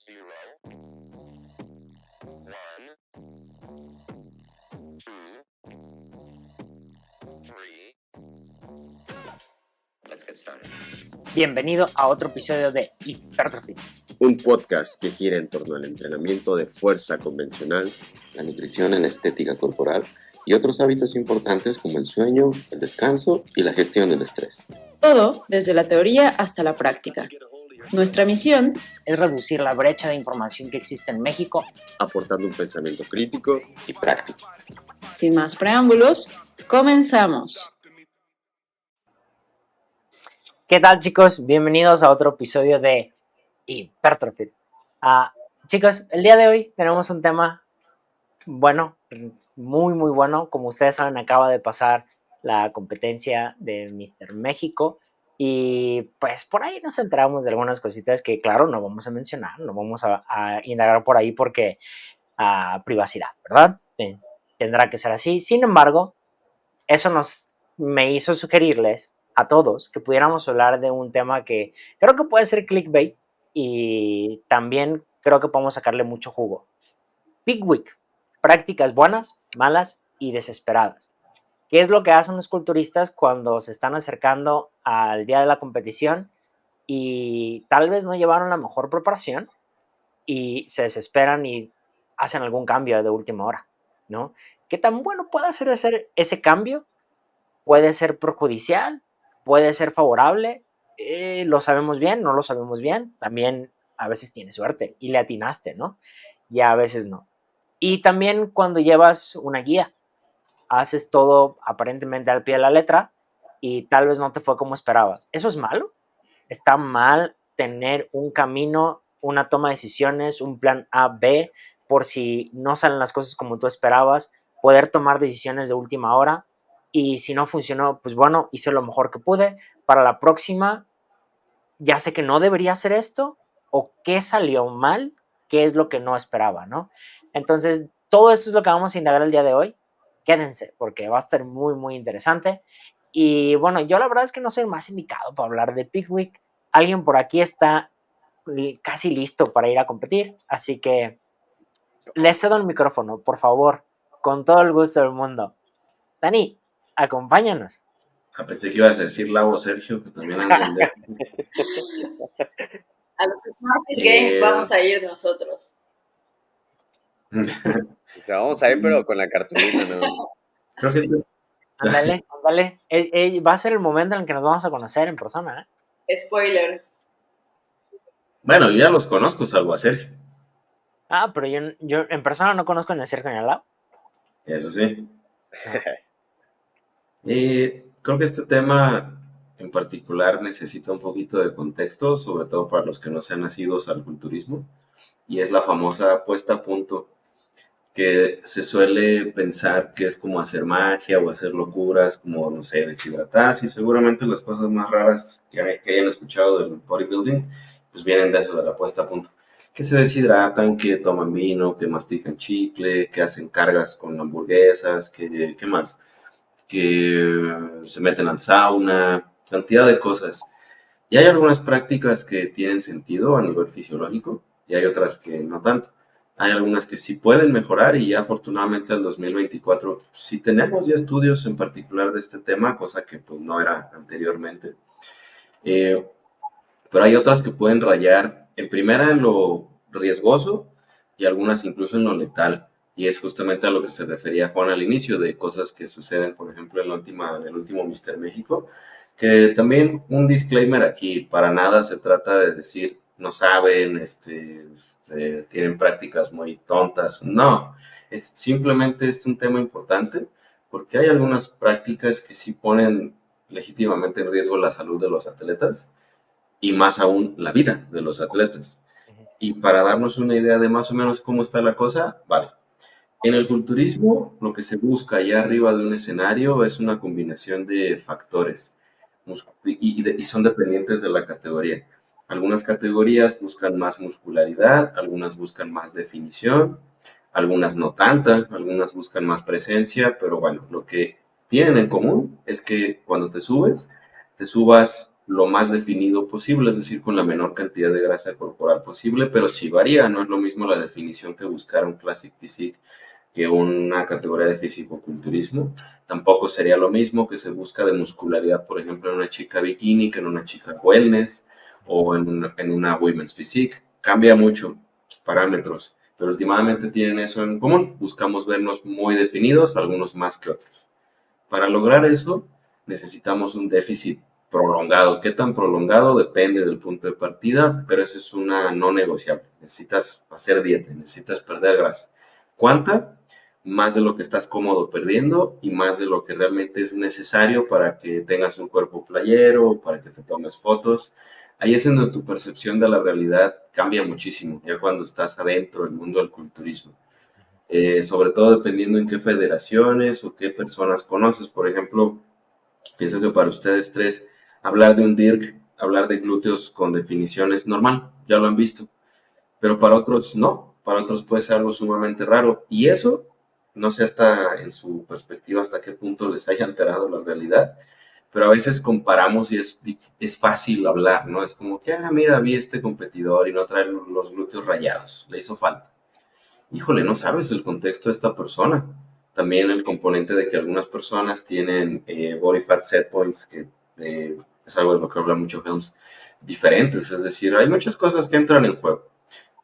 0, 1, 2, 3. Let's get started. Bienvenido a otro episodio de Hypertrophy, un podcast que gira en torno al entrenamiento de fuerza convencional, la nutrición en la estética corporal y otros hábitos importantes como el sueño, el descanso y la gestión del estrés. Todo desde la teoría hasta la práctica. Nuestra misión es reducir la brecha de información que existe en México, aportando un pensamiento crítico y práctico. Sin más preámbulos, comenzamos. ¿Qué tal, chicos? Bienvenidos a otro episodio de Hypertrophy. Chicos, el día de hoy tenemos un tema bueno, muy bueno. Como ustedes saben, acaba de pasar la competencia de Mr. México y pues por ahí nos enteramos de algunas cositas que claro, no vamos a mencionar, no vamos a indagar por ahí porque privacidad, ¿verdad? Tendrá que ser así. Sin embargo, eso me hizo sugerirles a todos que pudiéramos hablar de un tema que creo que puede ser clickbait y también creo que podemos sacarle mucho jugo. Peak Week. Prácticas buenas, malas y desesperadas. ¿Qué es lo que hacen los culturistas cuando se están acercando al día de la competición y tal vez no llevaron la mejor preparación y se desesperan y hacen algún cambio de última hora, ¿no? ¿Qué tan bueno puede hacer ese cambio? Puede ser perjudicial, puede ser favorable, lo sabemos bien, no lo sabemos bien, también a veces tienes suerte y le atinaste, ¿no? Y a veces no. Y también cuando llevas una guía, haces todo aparentemente al pie de la letra y tal vez no te fue como esperabas. ¿Eso es malo? ¿Está mal tener un camino, una toma de decisiones, un plan A, B, por si no salen las cosas como tú esperabas, poder tomar decisiones de última hora? Y si no funcionó, pues bueno, hice lo mejor que pude. Para la próxima, ya sé que no debería hacer esto, o qué salió mal, qué es lo que no esperaba, ¿no? Entonces, todo esto es lo que vamos a indagar el día de hoy. Quédense, porque va a estar muy interesante. Y bueno, yo la verdad es que no soy el más indicado para hablar de Peak Week. Alguien por aquí está casi listo para ir a competir, así que les cedo el micrófono, por favor, con todo el gusto del mundo. Dani, acompáñanos. Pensé que ibas a decir Lau Sergio, que también anda en D. A los Smart Games vamos a ir nosotros. O sea, vamos a ir, pero con la cartulina, ¿no? Creo que Ándale. Va a ser el momento en el que nos vamos a conocer en persona, ¿eh? Spoiler. Bueno, yo ya los conozco, salvo a Sergio. Pero yo en persona no conozco ni a Sergio ni a Lau. Eso sí. Creo que este tema en particular necesita un poquito de contexto, sobre todo para los que no sean nacidos al culturismo, y es la famosa puesta a punto, que se suele pensar que es como hacer magia o hacer locuras, como, no sé, deshidratarse, y seguramente las cosas más raras que hayan escuchado del bodybuilding, pues vienen de eso, de la puesta a punto. Que se deshidratan, que toman vino, que mastican chicle, que hacen cargas con hamburguesas, ¿qué más? Que se meten al sauna, cantidad de cosas. Y hay algunas prácticas que tienen sentido a nivel fisiológico y hay otras que no tanto. Hay algunas que sí pueden mejorar y ya afortunadamente en 2024 sí tenemos ya estudios en particular de este tema, cosa que pues no era anteriormente. Pero hay otras que pueden rayar en primera en lo riesgoso y algunas incluso en lo letal. Y es justamente a lo que se refería Juan al inicio, de cosas que suceden, por ejemplo, en el último Mr. México, que también un disclaimer aquí, para nada se trata de decir no saben, tienen prácticas muy tontas, no, es simplemente un tema importante porque hay algunas prácticas que sí ponen legítimamente en riesgo la salud de los atletas y más aún la vida de los atletas. Y para darnos una idea de más o menos cómo está la cosa, vale. En el culturismo, lo que se busca allá arriba de un escenario es una combinación de factores y son dependientes de la categoría. Algunas categorías buscan más muscularidad, algunas buscan más definición, algunas no tanta, algunas buscan más presencia, pero bueno, lo que tienen en común es que cuando te subas lo más definido posible, es decir, con la menor cantidad de grasa corporal posible, pero sí varía, no es lo mismo la definición que buscar un Classic Physique que una categoría de fisicoculturismo. Tampoco sería lo mismo que se busca de muscularidad, por ejemplo, en una chica bikini que en una chica wellness o en una women's physique. Cambia mucho parámetros, pero últimamente tienen eso en común. Buscamos vernos muy definidos, algunos más que otros. Para lograr eso, necesitamos un déficit prolongado. ¿Qué tan prolongado? Depende del punto de partida, pero eso es una no negociable. Necesitas hacer dieta, necesitas perder grasa. ¿Cuánta? Más de lo que estás cómodo perdiendo y más de lo que realmente es necesario para que tengas un cuerpo playero, para que te tomes fotos. Ahí es en donde tu percepción de la realidad cambia muchísimo, ya cuando estás adentro del mundo del culturismo. Sobre todo dependiendo en qué federaciones o qué personas conoces. Por ejemplo, pienso que para ustedes tres, hablar de un DIRC, hablar de glúteos con definición es normal, ya lo han visto, pero para otros no, para otros puede ser algo sumamente raro. Y eso, no sé hasta en su perspectiva hasta qué punto les haya alterado la realidad, pero a veces comparamos y es fácil hablar, ¿no? Es como que, mira, vi este competidor y no trae los glúteos rayados, le hizo falta. Híjole, no sabes el contexto de esta persona. También el componente de que algunas personas tienen body fat set points, que es algo de lo que habla mucho Helms, diferentes. Es decir, hay muchas cosas que entran en juego.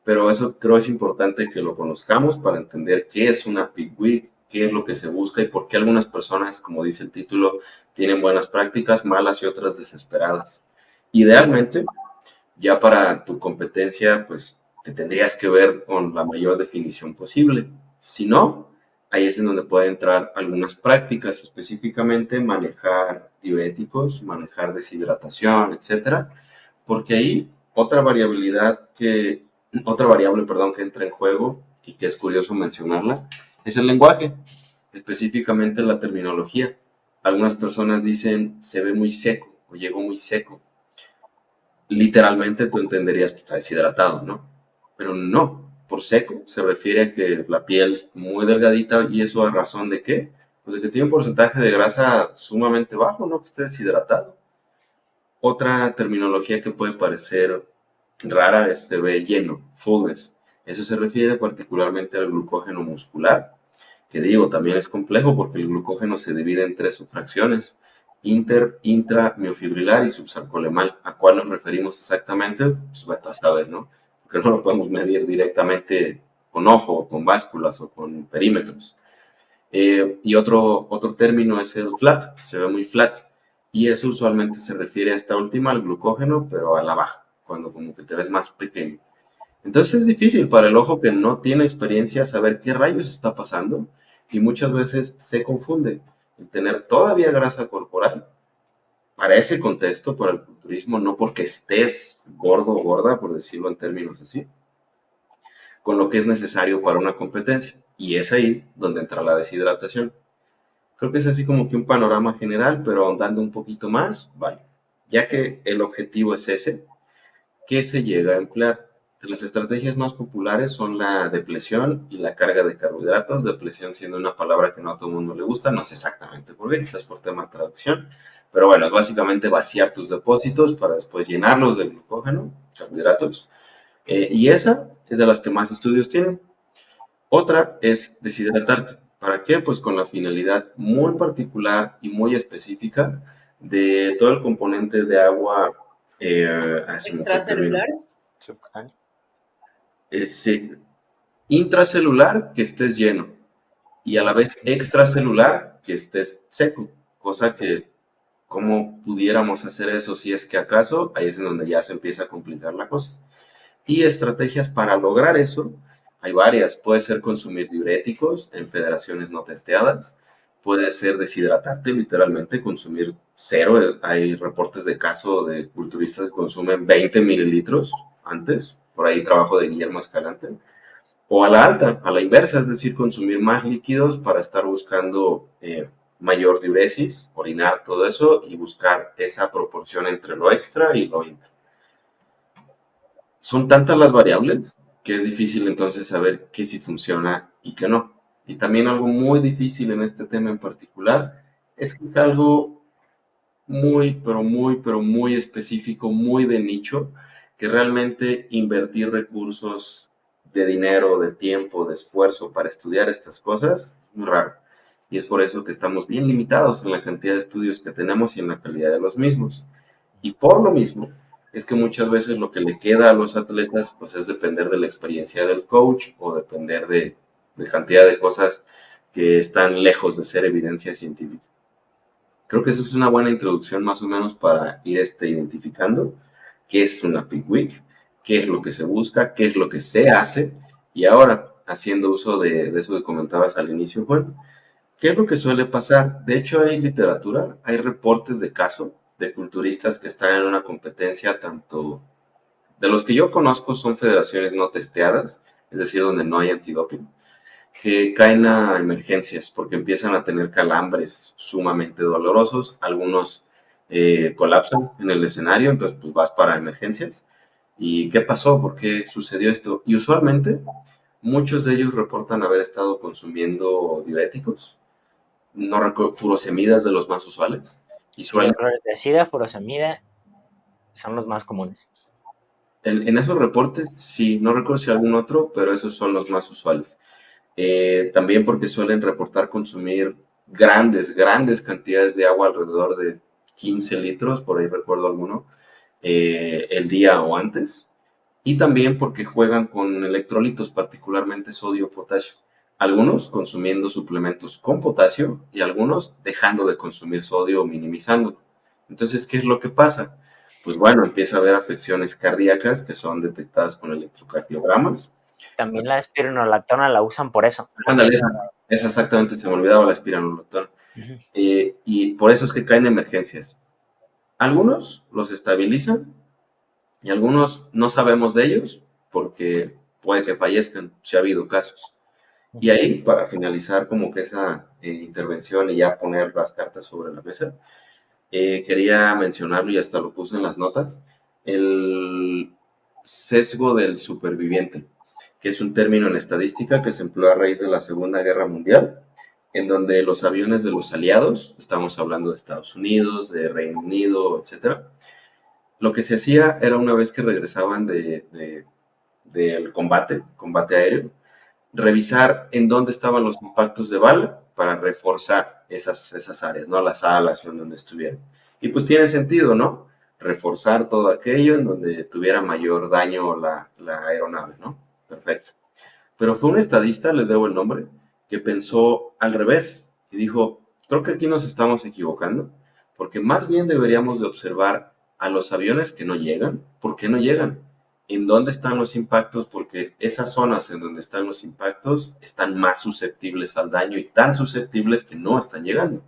Pero eso creo es importante que lo conozcamos para entender qué es una peak week, qué es lo que se busca y por qué algunas personas, como dice el título, tienen buenas prácticas, malas y otras desesperadas. Idealmente, ya para tu competencia, pues te tendrías que ver con la mayor definición posible. Si no, ahí es en donde pueden entrar algunas prácticas, específicamente manejar diuréticos, manejar deshidratación, etcétera, porque ahí otra variable, perdón, que entra en juego y que es curioso mencionarla, es el lenguaje, específicamente la terminología. Algunas personas dicen se ve muy seco o llegó muy seco. Literalmente tú entenderías, pues, está deshidratado, ¿no? Pero no, por seco se refiere a que la piel es muy delgadita y eso a razón de qué? Pues de que tiene un porcentaje de grasa sumamente bajo, ¿no? Que esté deshidratado. Otra terminología que puede parecer rara es se ve lleno, fullness. Eso se refiere particularmente al glucógeno muscular, que digo, también es complejo porque el glucógeno se divide en tres subfracciones, intra, miofibrilar y subsarcolemal. ¿A cuál nos referimos exactamente? Pues vete a saber, ¿no? Porque no lo podemos medir directamente con ojo, o con básculas o con perímetros. Y otro término es el flat, se ve muy flat. Y eso usualmente se refiere a esta última, al glucógeno, pero a la baja, cuando como que te ves más pequeño. Entonces es difícil para el ojo que no tiene experiencia saber qué rayos está pasando y muchas veces se confunde el tener todavía grasa corporal para ese contexto, para el culturismo, no porque estés gordo o gorda, por decirlo en términos así, con lo que es necesario para una competencia. Y es ahí donde entra la deshidratación. Creo que es así como que un panorama general, pero ahondando un poquito más, vale. Ya que el objetivo es ese, ¿qué se llega a emplear? Las estrategias más populares son la depresión y la carga de carbohidratos, depresión siendo una palabra que no a todo el mundo le gusta, no sé exactamente por qué, quizás por tema de traducción, pero bueno, es básicamente vaciar tus depósitos para después llenarlos de glucógeno, carbohidratos, y esa es de las que más estudios tienen. Otra es deshidratarte. ¿Para qué? Pues con la finalidad muy particular y muy específica de todo el componente de agua. Se me fue el término. Extracelular. Subcutáneo. Sí, intracelular, que estés lleno, y a la vez extracelular, que estés seco, cosa que, ¿cómo pudiéramos hacer eso si es que acaso? Ahí es en donde ya se empieza a complicar la cosa. Y estrategias para lograr eso, hay varias. Puede ser consumir diuréticos en federaciones no testeadas, puede ser deshidratarte, literalmente consumir cero. Hay reportes de caso de culturistas que consumen 20 mililitros antes, por ahí trabajo de Guillermo Escalante, o a la alta, a la inversa, es decir, consumir más líquidos para estar buscando mayor diuresis, orinar, todo eso, y buscar esa proporción entre lo extra y lo intra. Son tantas las variables que es difícil entonces saber qué sí funciona y qué no. Y también algo muy difícil en este tema en particular es que es algo muy, pero muy específico, muy de nicho, que realmente invertir recursos de dinero, de tiempo, de esfuerzo para estudiar estas cosas es muy raro. Y es por eso que estamos bien limitados en la cantidad de estudios que tenemos y en la calidad de los mismos. Y por lo mismo, es que muchas veces lo que le queda a los atletas pues es depender de la experiencia del coach o depender de cantidad de cosas que están lejos de ser evidencia científica. Creo que eso es una buena introducción más o menos para ir identificando qué es una peak week, qué es lo que se busca, qué es lo que se hace y ahora, haciendo uso de eso que comentabas al inicio, Juan, ¿qué es lo que suele pasar? De hecho, hay literatura, hay reportes de caso de culturistas que están en una competencia, tanto de los que yo conozco son federaciones no testeadas, es decir, donde no hay antidoping, que caen a emergencias porque empiezan a tener calambres sumamente dolorosos, algunos colapsan en el escenario, entonces pues vas para emergencias. ¿Y qué pasó? ¿Por qué sucedió esto? Y usualmente muchos de ellos reportan haber estado consumiendo diuréticos, no recuerdo, furosemidas de los más usuales, y suelen, Hidrocloroticida, furosemida son los más comunes. en esos reportes, sí, no recuerdo si algún otro, pero esos son los más usuales. También porque suelen reportar consumir grandes cantidades de agua, alrededor de 15 litros, por ahí recuerdo alguno, el día o antes. Y también porque juegan con electrolitos, particularmente sodio, potasio. Algunos consumiendo suplementos con potasio y algunos dejando de consumir sodio o minimizando. Entonces, ¿qué es lo que pasa? Pues bueno, empieza a haber afecciones cardíacas que son detectadas con electrocardiogramas. También la espironolactona la usan por eso. Ándale, esa exactamente, se me olvidaba la espironolactona. Ujú. Y por eso es que caen emergencias. Algunos los estabilizan y algunos no sabemos de ellos porque puede que fallezcan, si ha habido casos. Y ahí, para finalizar como que esa intervención y ya poner las cartas sobre la mesa, quería mencionarlo y hasta lo puse en las notas, el sesgo del superviviente, que es un término en estadística que se empleó a raíz de la Segunda Guerra Mundial, en donde los aviones de los aliados, estamos hablando de Estados Unidos, de Reino Unido, etcétera, lo que se hacía era una vez que regresaban del combate aéreo, revisar en dónde estaban los impactos de bala para reforzar esas áreas, ¿no? Las alas o en donde estuvieran. Y pues tiene sentido, ¿no? Reforzar todo aquello en donde tuviera mayor daño la aeronave, ¿no? Perfecto. Pero fue un estadista, les debo el nombre, que pensó al revés y dijo, creo que aquí nos estamos equivocando, porque más bien deberíamos de observar a los aviones que no llegan. ¿Por qué no llegan? ¿En dónde están los impactos? Porque esas zonas en donde están los impactos están más susceptibles al daño y tan susceptibles que no están llegando.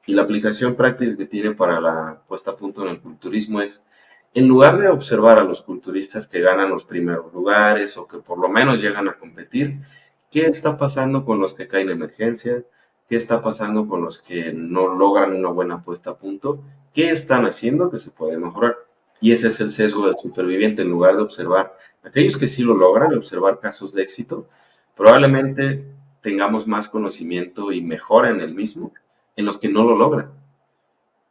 Y la aplicación práctica que tiene para la puesta a punto en el culturismo es, en lugar de observar a los culturistas que ganan los primeros lugares o que por lo menos llegan a competir, ¿qué está pasando con los que caen en emergencia? ¿Qué está pasando con los que no logran una buena puesta a punto? ¿Qué están haciendo que se puede mejorar? Y ese es el sesgo del superviviente. En lugar de observar aquellos que sí lo logran, observar casos de éxito, probablemente tengamos más conocimiento y mejora en el mismo en los que no lo logran.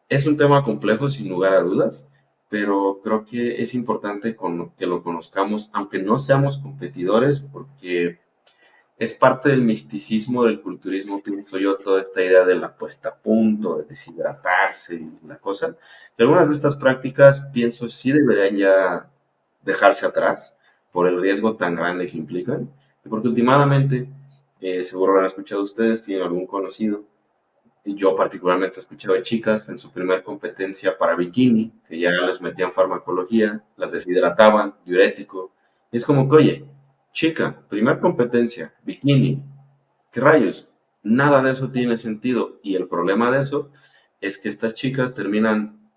Es un tema complejo, sin lugar a dudas, pero creo que es importante que lo conozcamos, aunque no seamos competidores, porque es parte del misticismo del culturismo, pienso yo, toda esta idea de la puesta a punto, de deshidratarse y la cosa, que algunas de estas prácticas, pienso, sí deberían ya dejarse atrás por el riesgo tan grande que implican, porque últimamente, seguro lo han escuchado ustedes, tienen algún conocido, y yo particularmente he escuchado de chicas en su primer competencia para bikini, que ya les metían farmacología, las deshidrataban, diurético. Y es como que, oye, chica, primer competencia, bikini, ¿qué rayos? Nada de eso tiene sentido. Y el problema de eso es que estas chicas terminan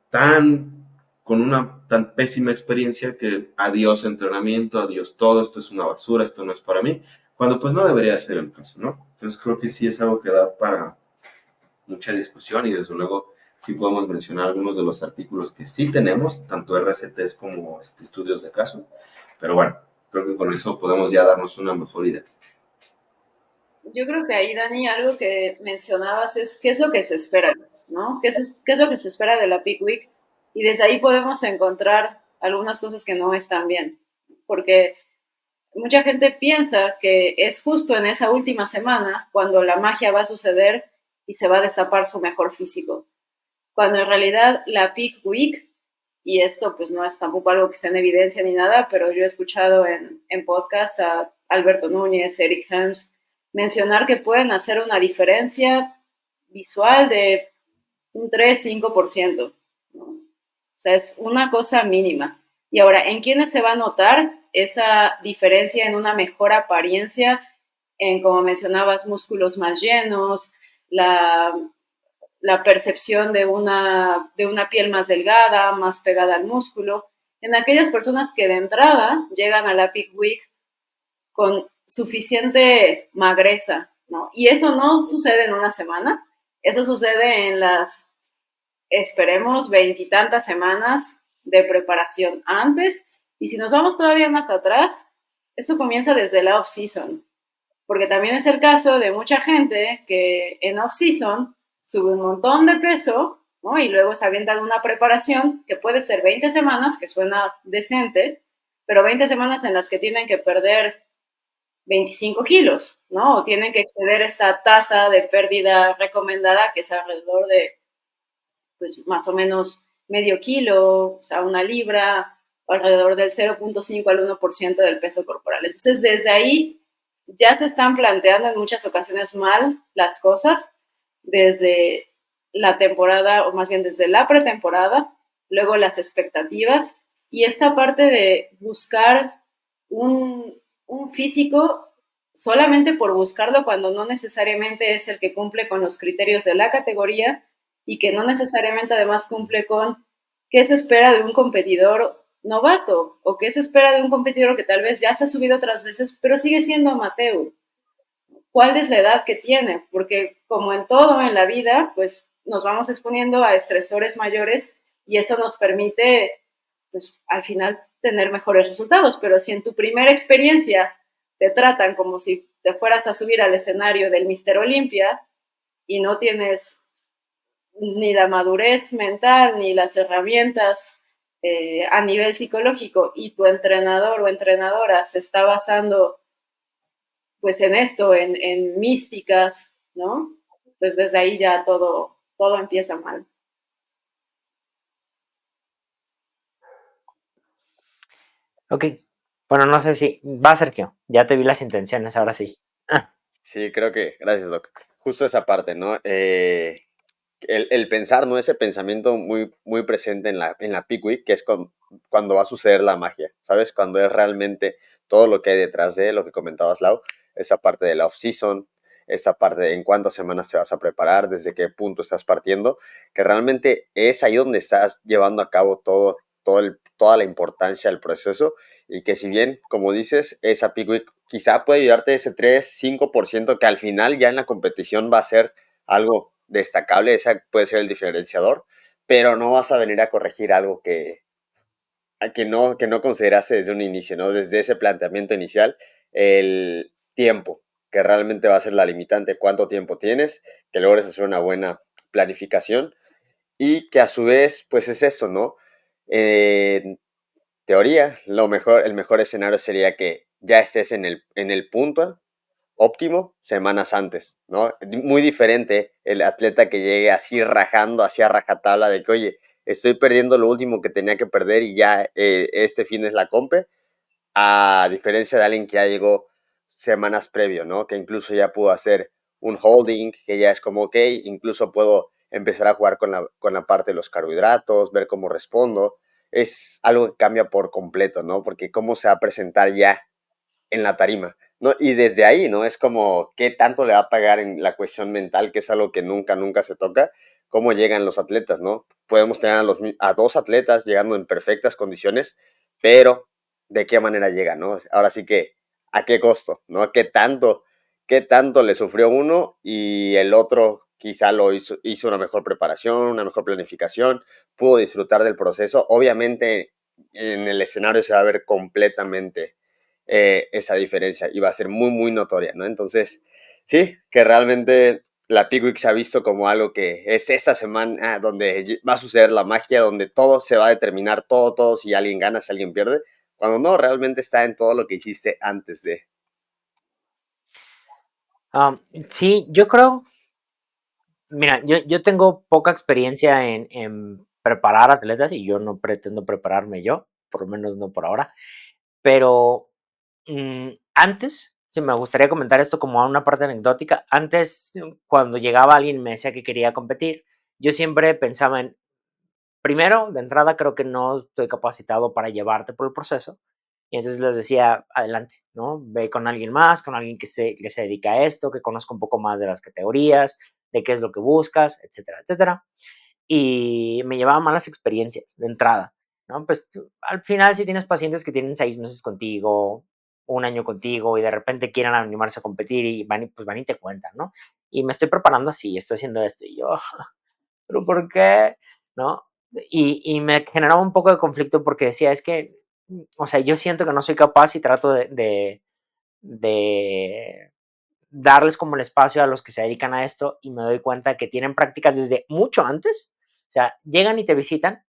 con una tan pésima experiencia que adiós entrenamiento, adiós todo, esto es una basura, esto no es para mí, cuando pues no debería ser el caso, ¿no? Entonces creo que sí es algo que da para mucha discusión y desde luego sí podemos mencionar algunos de los artículos que sí tenemos, tanto RCTs como estudios de caso, pero bueno, creo que con eso podemos ya darnos una mejor idea. Yo creo que ahí, Dani, algo que mencionabas es qué es lo que se espera. ¿no? ¿Qué es lo que se espera de la Peak Week? Y desde ahí podemos encontrar algunas cosas que no están bien, porque mucha gente piensa que es justo en esa última semana cuando la magia va a suceder y se va a destapar su mejor físico, cuando en realidad la Peak Week, y esto pues no es tampoco algo que esté en evidencia ni nada, pero yo he escuchado en podcast a Alberto Núñez, Eric Helms, mencionar que pueden hacer una diferencia visual de un 3-5%, ¿no? O sea, es una cosa mínima. Y ahora, ¿en quiénes se va a notar esa diferencia en una mejor apariencia? En, como mencionabas, músculos más llenos, la, la percepción de una piel más delgada, más pegada al músculo. En aquellas personas que de entrada llegan a la Peak Week con suficiente magreza, ¿no? Y eso no sucede en una semana, eso sucede en las, esperemos, veintitantas semanas de preparación antes. Y si nos vamos todavía más atrás, eso comienza desde la off-season, porque también es el caso de mucha gente que en off-season sube un montón de peso, ¿no? Y luego se avienta de una preparación que puede ser 20 semanas, que suena decente, pero 20 semanas en las que tienen que perder 25 kilos, ¿no? O tienen que exceder esta tasa de pérdida recomendada, que es alrededor de, pues, más o menos medio kilo, o sea, una libra, o alrededor del 0.5 al 1% del peso corporal. Entonces, desde ahí ya se están planteando en muchas ocasiones mal las cosas, desde la temporada, o más bien desde la pretemporada, luego las expectativas, y esta parte de buscar un físico solamente por buscarlo cuando no necesariamente es el que cumple con los criterios de la categoría y que no necesariamente además cumple con qué se espera de un competidor novato o qué se espera de un competidor que tal vez ya se ha subido otras veces, pero sigue siendo amateur. ¿Cuál es la edad que tiene? Porque como en todo en la vida, pues nos vamos exponiendo a estresores mayores y eso nos permite, pues al final, tener mejores resultados. Pero si en tu primera experiencia te tratan como si te fueras a subir al escenario del Mister Olimpia y no tienes ni la madurez mental ni las herramientas a nivel psicológico y tu entrenador o entrenadora se está basando pues en esto, en místicas, ¿no? Pues desde ahí ya todo empieza mal. Ok. Bueno, no sé si va a ser que ya te vi las intenciones, ahora sí. Sí, creo que, gracias, Doc. Justo esa parte, ¿no? El pensar, ¿no? Ese pensamiento muy, muy presente en la Peak Week, que es cuando va a suceder la magia, ¿sabes? Cuando es realmente todo lo que hay detrás de lo que comentabas, Lau, esa parte de la off-season, esa parte de en cuántas semanas te vas a preparar, desde qué punto estás partiendo, que realmente es ahí donde estás llevando a cabo toda la importancia del proceso y que si bien, como dices, esa Peak Week quizá puede ayudarte ese 3-5% que al final ya en la competición va a ser algo destacable, ese puede ser el diferenciador, pero no vas a venir a corregir algo que no consideraste desde un inicio, ¿no? Desde ese planteamiento inicial, el tiempo, que realmente va a ser la limitante, cuánto tiempo tienes, que logres hacer una buena planificación y que a su vez, pues es esto, ¿no? En teoría, el mejor escenario sería que ya estés en el punto óptimo semanas antes, ¿no? Muy diferente el atleta que llegue así rajando, así a rajatabla de que, oye, estoy perdiendo lo último que tenía que perder y ya este fin es la compe, a diferencia de alguien que ya llegó semanas previo, ¿no? Que incluso ya pudo hacer un holding, que ya es como, ok, incluso puedo empezar a jugar con la parte de los carbohidratos, ver cómo respondo. Es algo que cambia por completo, ¿no? Porque cómo se va a presentar ya en la tarima, ¿no? Y desde ahí, ¿no? Es como qué tanto le va a pagar en la cuestión mental, que es algo que nunca, nunca se toca, cómo llegan los atletas, ¿no? Podemos tener a dos atletas llegando en perfectas condiciones, pero ¿de qué manera llegan, no? Ahora sí que, ¿a qué costo, no? ¿Qué tanto le sufrió uno y el otro quizá hizo una mejor preparación, una mejor planificación, pudo disfrutar del proceso? Obviamente en el escenario se va a ver completamente esa diferencia y va a ser muy, muy notoria, ¿no? Entonces, sí, que realmente la Peak Week se ha visto como algo que es esta semana donde va a suceder la magia, donde todo se va a determinar, todo, si alguien gana, si alguien pierde, cuando no, realmente está en todo lo que hiciste antes de. Sí, yo creo, mira, yo tengo poca experiencia en preparar atletas y yo no pretendo prepararme yo, por lo menos no por ahora, pero antes, sí me gustaría comentar esto como a una parte anecdótica, antes cuando llegaba alguien y me decía que quería competir, yo siempre pensaba en, primero, de entrada creo que no estoy capacitado para llevarte por el proceso, y entonces les decía, adelante, ¿no? Ve con alguien más, con alguien que se dedica a esto, que conozca un poco más de las categorías, de qué es lo que buscas, etcétera, etcétera. Y me llevaba malas experiencias de entrada, ¿no? Pues al final si tienes pacientes que tienen 6 meses contigo, un año contigo y de repente quieren animarse a competir y pues van y te cuentan, ¿no? Y me estoy preparando así, estoy haciendo esto y yo, ¿pero por qué? ¿No? Y me generaba un poco de conflicto porque decía, es que, o sea, yo siento que no soy capaz y trato de darles como el espacio a los que se dedican a esto y me doy cuenta que tienen prácticas desde mucho antes. O sea, llegan y te visitan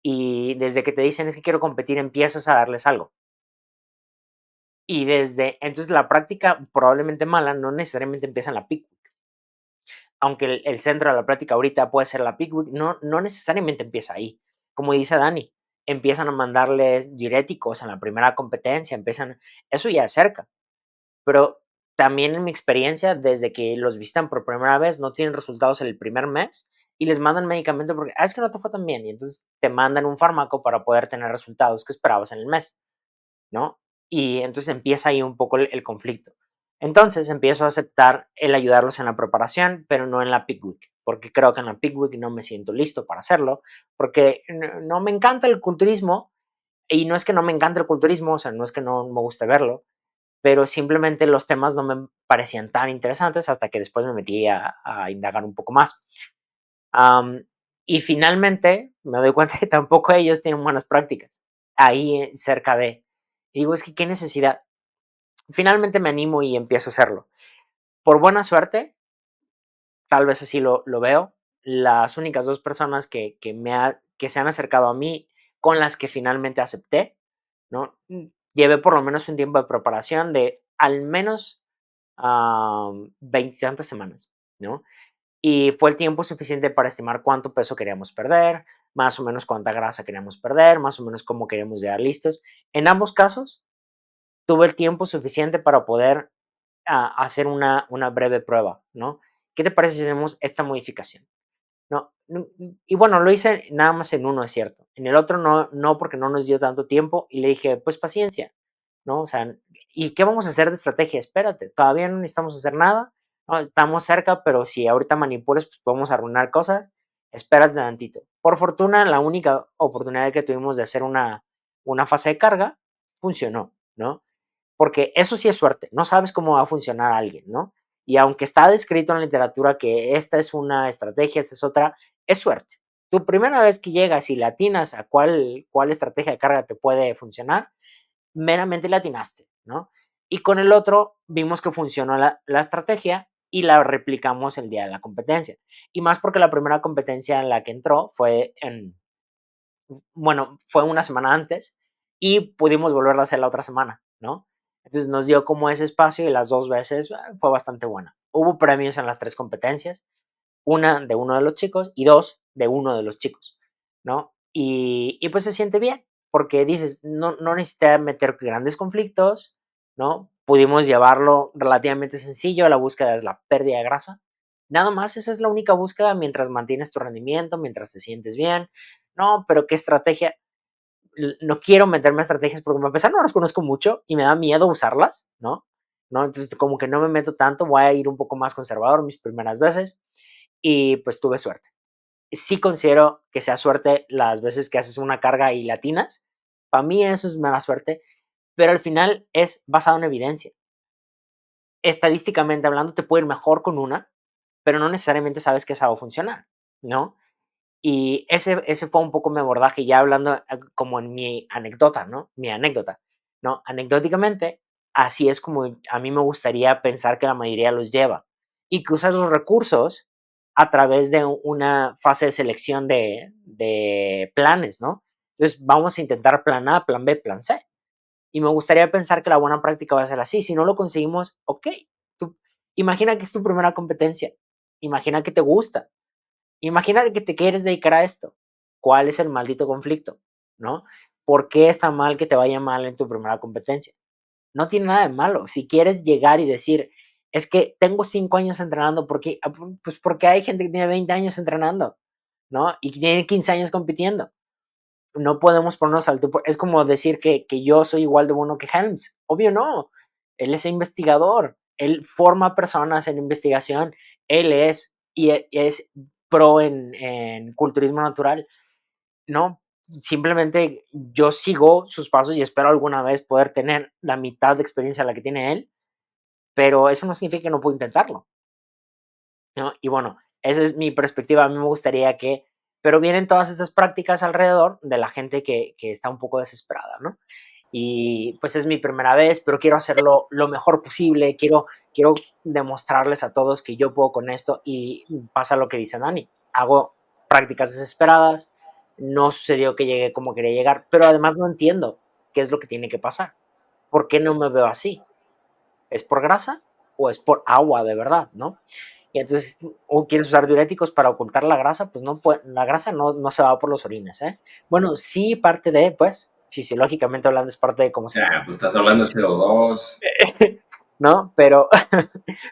y desde que te dicen es que quiero competir empiezas a darles algo. Y entonces la práctica probablemente mala no necesariamente empieza en la peak week. Aunque el centro de la práctica ahorita puede ser la peak week, no necesariamente empieza ahí. Como dice Dani, empiezan a mandarles diuréticos en la primera competencia, eso ya es cerca. Pero también en mi experiencia, desde que los visitan por primera vez, no tienen resultados en el primer mes y les mandan medicamento porque, es que no te fue tan bien. Y entonces te mandan un fármaco para poder tener resultados que esperabas en el mes, ¿no? Y entonces empieza ahí un poco el conflicto. Entonces empiezo a aceptar el ayudarlos en la preparación, pero no en la peak week, porque creo que en la peak week no me siento listo para hacerlo, porque no me encanta el culturismo y no es que no me encante el culturismo, o sea, no es que no me guste verlo, pero simplemente los temas no me parecían tan interesantes hasta que después me metí a indagar un poco más. Y finalmente me doy cuenta que tampoco ellos tienen buenas prácticas ahí cerca de. Y digo, es que qué necesidad. Finalmente me animo y empiezo a hacerlo. Por buena suerte, tal vez así lo veo, las únicas dos personas que se han acercado a mí con las que finalmente acepté, ¿no? Llevé por lo menos un tiempo de preparación de al menos 20 semanas, ¿no? Y fue el tiempo suficiente para estimar cuánto peso queríamos perder, más o menos cuánta grasa queríamos perder, más o menos cómo queríamos llegar listos. En ambos casos, tuve el tiempo suficiente para poder hacer una breve prueba, ¿no? ¿Qué te parece si hacemos esta modificación? No, y bueno, lo hice nada más en uno, es cierto. En el otro no, porque no nos dio tanto tiempo y le dije, pues paciencia, ¿no? O sea, ¿y qué vamos a hacer de estrategia? Espérate, todavía no necesitamos hacer nada, ¿no? Estamos cerca, pero si ahorita manipulas, pues podemos arruinar cosas. Espérate tantito. Por fortuna, la única oportunidad que tuvimos de hacer una fase de carga funcionó, ¿no? Porque eso sí es suerte, no sabes cómo va a funcionar alguien, ¿no? Y aunque está descrito en la literatura que esta es una estrategia, esta es otra, es suerte. Tu primera vez que llegas y le atinas a cuál estrategia de carga te puede funcionar, meramente le atinaste, ¿no? Y con el otro vimos que funcionó la estrategia y la replicamos el día de la competencia. Y más porque la primera competencia en la que entró fue una semana antes y pudimos volverla a hacer la otra semana, ¿no? Entonces nos dio como ese espacio y las dos veces fue bastante buena. Hubo premios en las tres competencias, una de uno de los chicos y dos de uno de los chicos, ¿no? Y pues se siente bien, porque dices, no necesité meter grandes conflictos, ¿no? Pudimos llevarlo relativamente sencillo, la búsqueda es la pérdida de grasa. Nada más, esa es la única búsqueda mientras mantienes tu rendimiento, mientras te sientes bien. No, pero qué estrategia. No quiero meterme a estrategias porque a pesar no las conozco mucho y me da miedo usarlas, ¿no? Entonces como que no me meto tanto, voy a ir un poco más conservador mis primeras veces y pues tuve suerte. Sí considero que sea suerte las veces que haces una carga y latinas. Para mí eso es mala suerte, pero al final es basado en evidencia. Estadísticamente hablando, te puede ir mejor con una, pero no necesariamente sabes que esa va a funcionar, ¿no? Y ese fue un poco mi abordaje, ya hablando como en mi anécdota, ¿no? Mi anécdota, ¿no? Anecdóticamente, así es como a mí me gustaría pensar que la mayoría los lleva. y que usas los recursos a través de una fase de selección de planes, ¿no? Entonces vamos a intentar plan A, plan B, plan C. Y me gustaría pensar que la buena práctica va a ser así. Si no lo conseguimos, ok. Tú, imagina que es tu primera competencia. Imagina que te gusta. Imagina que te quieres dedicar a esto. ¿Cuál es el maldito conflicto? ¿No? ¿Por qué está mal que te vaya mal en tu primera competencia? No tiene nada de malo. Si quieres llegar y decir, es que tengo 5 años entrenando, porque, pues porque hay gente que tiene 20 años entrenando, ¿no? Y que tiene 15 años compitiendo. No podemos ponernos al tú. Es como decir que yo soy igual de bueno que Helms. Obvio no. Él es investigador. Él forma personas en investigación. Él es pro en culturismo natural. No, simplemente yo sigo sus pasos y espero alguna vez poder tener la mitad de experiencia a la que tiene él, pero eso no significa que no puedo intentarlo, ¿no? Y bueno, esa es mi perspectiva. A mí me gustaría que, pero vienen todas estas prácticas alrededor de la gente que está un poco desesperada, ¿no? Y pues es mi primera vez, pero quiero hacerlo lo mejor posible, quiero demostrarles a todos que yo puedo con esto y pasa lo que dice Dani, hago prácticas desesperadas, no sucedió que llegué como quería llegar, pero además no entiendo qué es lo que tiene que pasar, ¿por qué no me veo así? ¿Es por grasa o es por agua de verdad, no? Y entonces, o quieres usar diuréticos para ocultar la grasa, pues no puede, la grasa no se va por los orines, ¿eh? Bueno, sí, parte de, pues, fisiológicamente hablando, es parte de cómo se Ya, pues estás hablando de CO2. ¿no? Pero,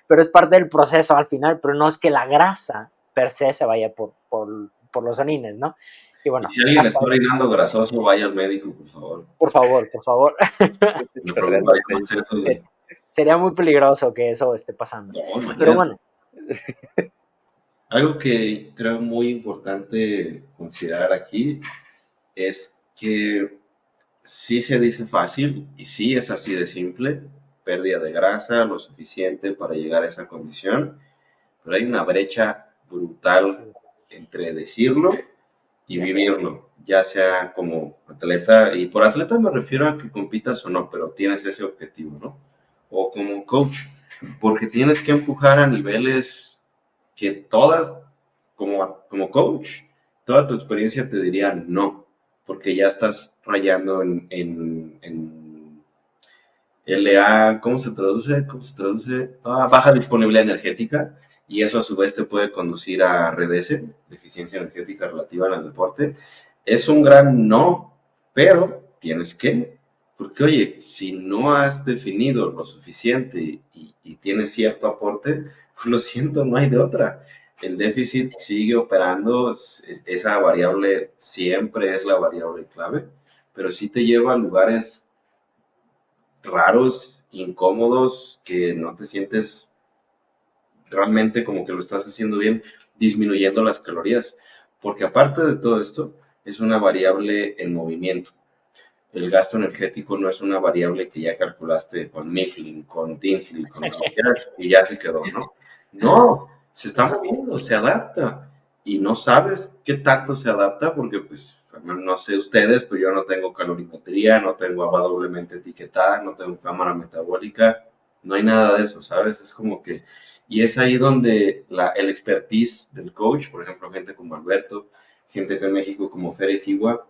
pero es parte del proceso al final, pero no es que la grasa per se se vaya por los orines, ¿no? Y Y bueno, si alguien está orinando grasoso, vaya al médico, por favor. por favor. Me Chorreando preocuparía más aceite. eso de... Sería muy peligroso que eso esté pasando. No, Pero imagínate. bueno, Algo que creo muy importante considerar aquí es que sí se dice fácil y sí es así de simple, pérdida de grasa, lo suficiente para llegar a esa condición, pero hay una brecha brutal entre decirlo y ya sé. vivirlo, ya sea como atleta, y por atleta me refiero a que compitas o no, pero tienes ese objetivo, ¿no? O como coach, porque tienes que empujar a niveles que todas, como coach, toda tu experiencia te diría no, porque ya estás rayando en LA, ¿cómo se traduce? ¿Cómo se traduce? Baja disponibilidad energética, y eso a su vez te puede conducir a RDS, deficiencia energética relativa en el deporte. Es un gran no, pero tienes que, porque oye, si no has definido lo suficiente y tienes cierto aporte, pues lo siento, no hay de otra. El déficit sigue operando, esa variable siempre es la variable clave, pero sí te lleva a lugares raros, incómodos, que no te sientes realmente como que lo estás haciendo bien, disminuyendo las calorías. Porque aparte de todo esto, es una variable en movimiento. El gasto energético no es una variable que ya calculaste con Mifflin, con Tinsley, con lo que quieras, y ya se quedó, ¿no? No, se está moviendo, se adapta. Y no sabes qué tanto se adapta porque, pues, no sé ustedes, pero yo no tengo calorimetría, no tengo agua doblemente etiquetada, no tengo cámara metabólica, no hay nada de eso, ¿sabes? Es como que, y es ahí donde el expertise del coach, por ejemplo, gente como Alberto, gente que en México como Fere Kiwa,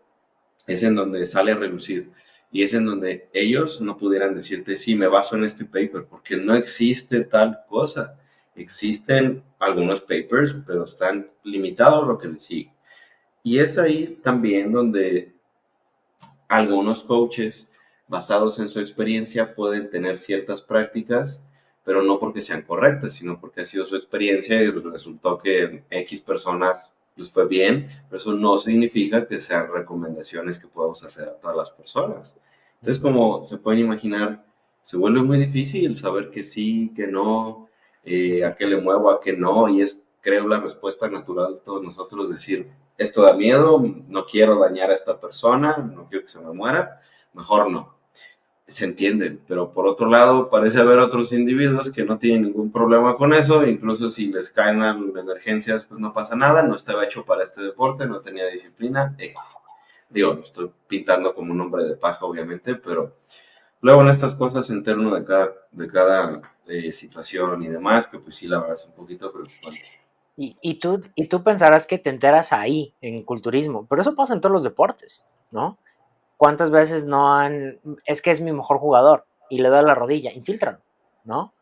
es en donde sale a relucir. Y es en donde ellos no pudieran decirte, sí, me baso en este paper, porque no existe tal cosa. Existen algunos papers, pero están limitados a lo que les sigue. Y es ahí también donde algunos coaches, basados en su experiencia, pueden tener ciertas prácticas, pero no porque sean correctas, sino porque ha sido su experiencia y resultó que X personas les fue bien, pero eso no significa que sean recomendaciones que podamos hacer a todas las personas. Entonces, como se pueden imaginar, se vuelve muy difícil saber que sí, que no, a qué le muevo, a qué no, y es, creo, la respuesta natural de todos nosotros decir, esto da miedo, no quiero dañar a esta persona, no quiero que se me muera, mejor no. Se entiende, pero por otro lado parece haber otros individuos que no tienen ningún problema con eso, incluso si les caen emergencias, pues no pasa nada, no estaba hecho para este deporte, no tenía disciplina, X. Digo, no estoy pintando como un hombre de paja, obviamente, pero luego en estas cosas se entera uno de cada situación y demás, que pues sí, la verdad es un poquito preocupante. Y tú pensarás que te enteras ahí, en culturismo, pero eso pasa en todos los deportes, ¿no? ¿Cuántas veces no han, es que es mi mejor jugador y le doy la rodilla, infiltran, ¿no?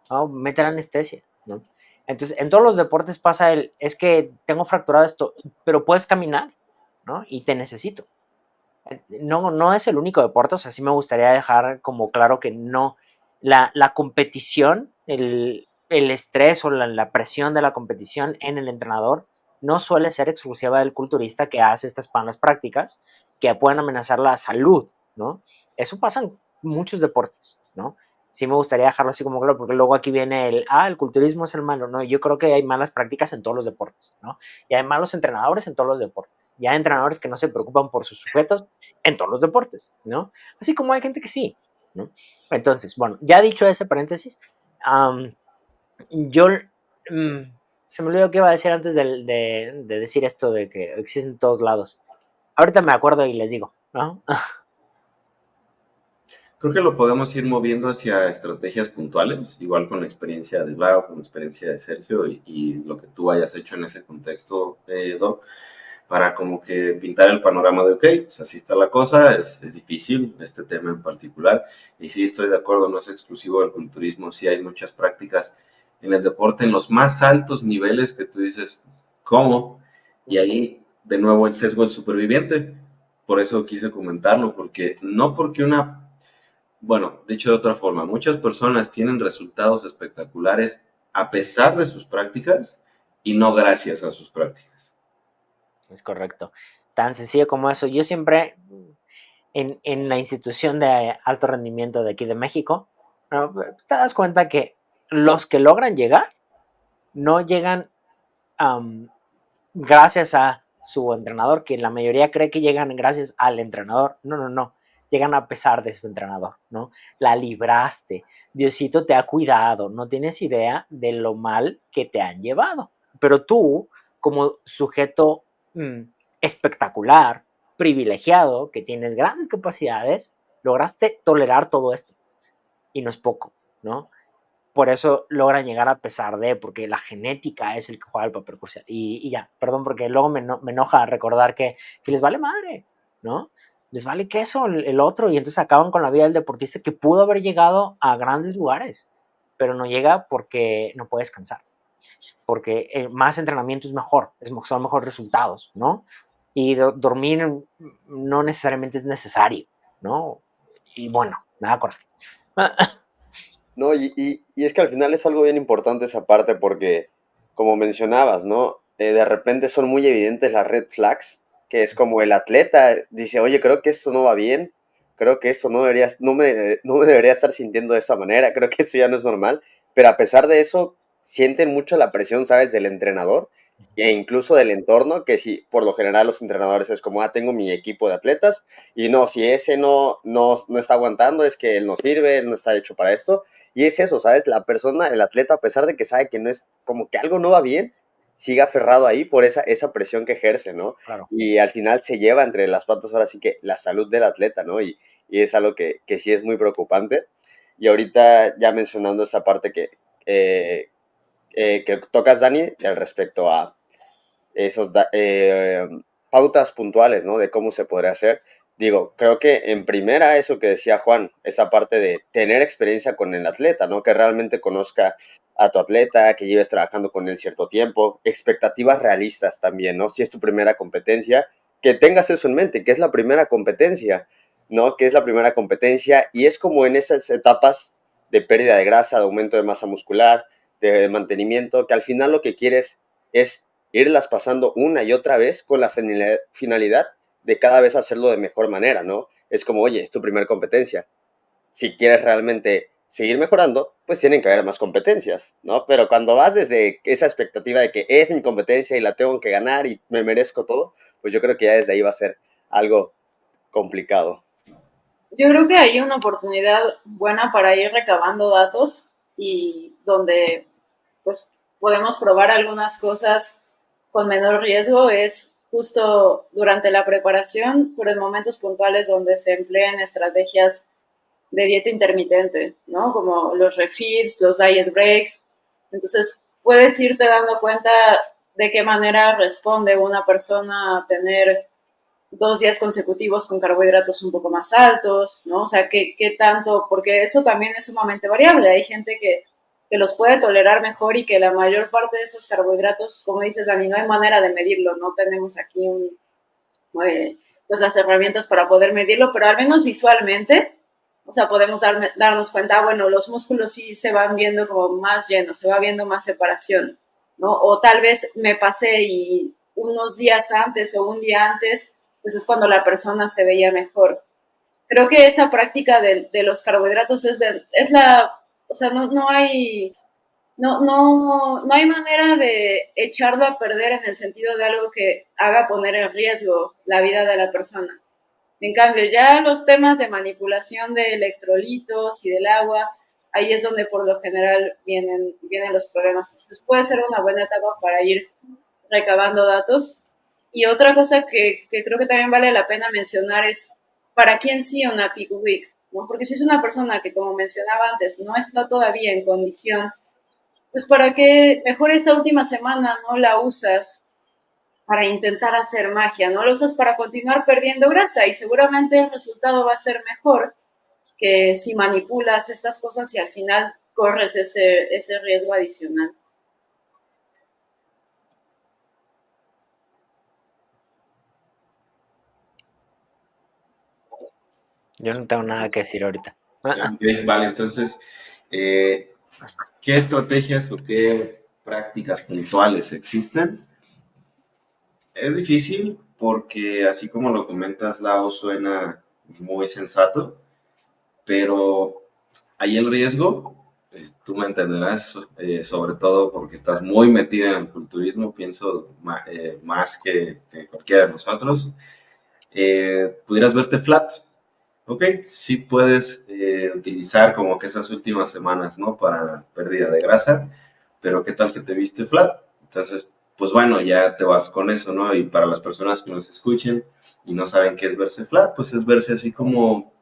¿No? Meten anestesia, ¿no? Entonces, en todos los deportes pasa es que tengo fracturado esto, pero puedes caminar, ¿no? Y te necesito. No, no es el único deporte, o sea, sí me gustaría dejar como claro que no, la competición, el estrés o la presión de la competición en el entrenador no suele ser exclusiva del culturista que hace estas malas prácticas que pueden amenazar la salud, ¿no? Eso pasa en muchos deportes, ¿no? Sí me gustaría dejarlo así como claro, porque luego aquí viene el culturismo es el malo, ¿no? Yo creo que hay malas prácticas en todos los deportes, ¿no? Y hay malos entrenadores en todos los deportes. Y hay entrenadores que no se preocupan por sus sujetos en todos los deportes, ¿no? Así como hay gente que sí, ¿no? Entonces, bueno, ya dicho ese paréntesis, yo se me olvidó qué iba a decir antes de decir esto de que existen en todos lados. Ahorita me acuerdo y les digo, ¿no? Creo que lo podemos ir moviendo hacia estrategias puntuales, igual con la experiencia de Lau, con la experiencia de Sergio y lo que tú hayas hecho en ese contexto, Doc, para como que pintar el panorama de, ok, pues así está la cosa, es difícil este tema en particular, y sí estoy de acuerdo, no es exclusivo del culturismo, sí hay muchas prácticas en el deporte en los más altos niveles que tú dices, ¿cómo? Y ahí, de nuevo, el sesgo del superviviente, por eso quise comentarlo, porque no porque una, bueno, dicho de otra forma, muchas personas tienen resultados espectaculares a pesar de sus prácticas y no gracias a sus prácticas. Es correcto. Tan sencillo como eso. Yo siempre, en la institución de alto rendimiento de aquí de México, ¿no? Te das cuenta que los que logran llegar no llegan gracias a su entrenador, que la mayoría cree que llegan gracias al entrenador. No, no, no. Llegan a pesar de su entrenador, ¿no? La libraste. Diosito te ha cuidado. No tienes idea de lo mal que te han llevado. Pero tú, como sujeto mmm, espectacular, privilegiado, que tienes grandes capacidades, lograste tolerar todo esto. Y no es poco, ¿no? Por eso logran llegar a pesar de, porque la genética es el que juega el papel crucial. Y ya, perdón, porque luego me enoja recordar que les vale madre, ¿no? Les vale queso el otro y entonces acaban con la vida del deportista que pudo haber llegado a grandes lugares, pero no llega porque no puede descansar, porque más entrenamiento es mejor, son mejores resultados, ¿no? Y dormir no necesariamente es necesario, ¿no? Y bueno, nada correcto. No, y es que al final es algo bien importante esa parte porque, como mencionabas, ¿no? De repente son muy evidentes las red flags, que es como el atleta dice, oye, creo que esto no va bien, creo que eso no me debería estar sintiendo de esa manera, creo que eso ya no es normal, pero a pesar de eso, sienten mucho la presión, ¿sabes?, del entrenador e incluso del entorno, que si por lo general los entrenadores es como, tengo mi equipo de atletas, y no, si ese no está aguantando, es que él no sirve, él no está hecho para esto. Y es eso, ¿sabes? La persona, el atleta, a pesar de que sabe que no es, como que algo no va bien, sigue aferrado ahí por esa presión que ejerce, ¿no? Claro. Y al final se lleva entre las patas ahora sí que la salud del atleta, ¿no? Y es algo que sí es muy preocupante. Y ahorita ya mencionando esa parte que tocas, Dani, al respecto a esos pautas puntuales, ¿no? De cómo se podría hacer. Digo, creo que en primera eso que decía Juan, esa parte de tener experiencia con el atleta, ¿no? Que realmente conozca a tu atleta, que lleves trabajando con él cierto tiempo, expectativas realistas también, ¿no? Si es tu primera competencia, que tengas eso en mente, que es la primera competencia, ¿no? Que es la primera competencia y es como en esas etapas de pérdida de grasa, de aumento de masa muscular, de mantenimiento, que al final lo que quieres es irlas pasando una y otra vez con la finalidad de cada vez hacerlo de mejor manera, ¿no? Es como, oye, es tu primera competencia. Si quieres realmente seguir mejorando, pues tienen que haber más competencias, ¿no? Pero cuando vas desde esa expectativa de que es mi competencia y la tengo que ganar y me merezco todo, pues yo creo que ya desde ahí va a ser algo complicado. Yo creo que hay una oportunidad buena para ir recabando datos y donde pues podemos probar algunas cosas con menor riesgo es justo durante la preparación, pero en momentos puntuales donde se empleen estrategias de dieta intermitente, ¿no? Como los refeeds, los diet breaks. Entonces, puedes irte dando cuenta de qué manera responde una persona a tener 2 días consecutivos con carbohidratos un poco más altos, ¿no? O sea, qué tanto, porque eso también es sumamente variable. Hay gente que los puede tolerar mejor y que la mayor parte de esos carbohidratos, como dices, Dani, no hay manera de medirlo, no tenemos aquí pues las herramientas para poder medirlo, pero al menos visualmente, o sea, podemos darnos cuenta, bueno, los músculos sí se van viendo como más llenos, se va viendo más separación, ¿no? O tal vez me pasé y unos días antes o un día antes, pues es cuando la persona se veía mejor. Creo que esa práctica de los carbohidratos es la, o sea, no hay no hay manera de echarlo a perder en el sentido de algo que haga poner en riesgo la vida de la persona. En cambio, ya los temas de manipulación de electrolitos y del agua, ahí es donde por lo general vienen los problemas. Entonces puede ser una buena etapa para ir recabando datos. Y otra cosa que creo que también vale la pena mencionar es para quién sí una peak week, ¿no? Porque si es una persona que, como mencionaba antes, no está todavía en condición, pues para qué mejor esa última semana no la usas para intentar hacer magia, no la usas para continuar perdiendo grasa y seguramente el resultado va a ser mejor que si manipulas estas cosas y al final corres ese riesgo adicional. Yo no tengo nada que decir ahorita. Ok, vale, entonces, ¿qué estrategias o qué prácticas puntuales existen? Es difícil porque así como lo comentas, Lau, suena muy sensato, pero ahí el riesgo, pues, tú me entenderás, sobre todo porque estás muy metida en el culturismo, pienso más que cualquiera de nosotros, pudieras verte flat. Ok, sí puedes utilizar como que esas últimas semanas, ¿no? Para pérdida de grasa, pero ¿qué tal que te viste flat? Entonces, pues bueno, ya te vas con eso, ¿no? Y para las personas que nos escuchen y no saben qué es verse flat, pues es verse así como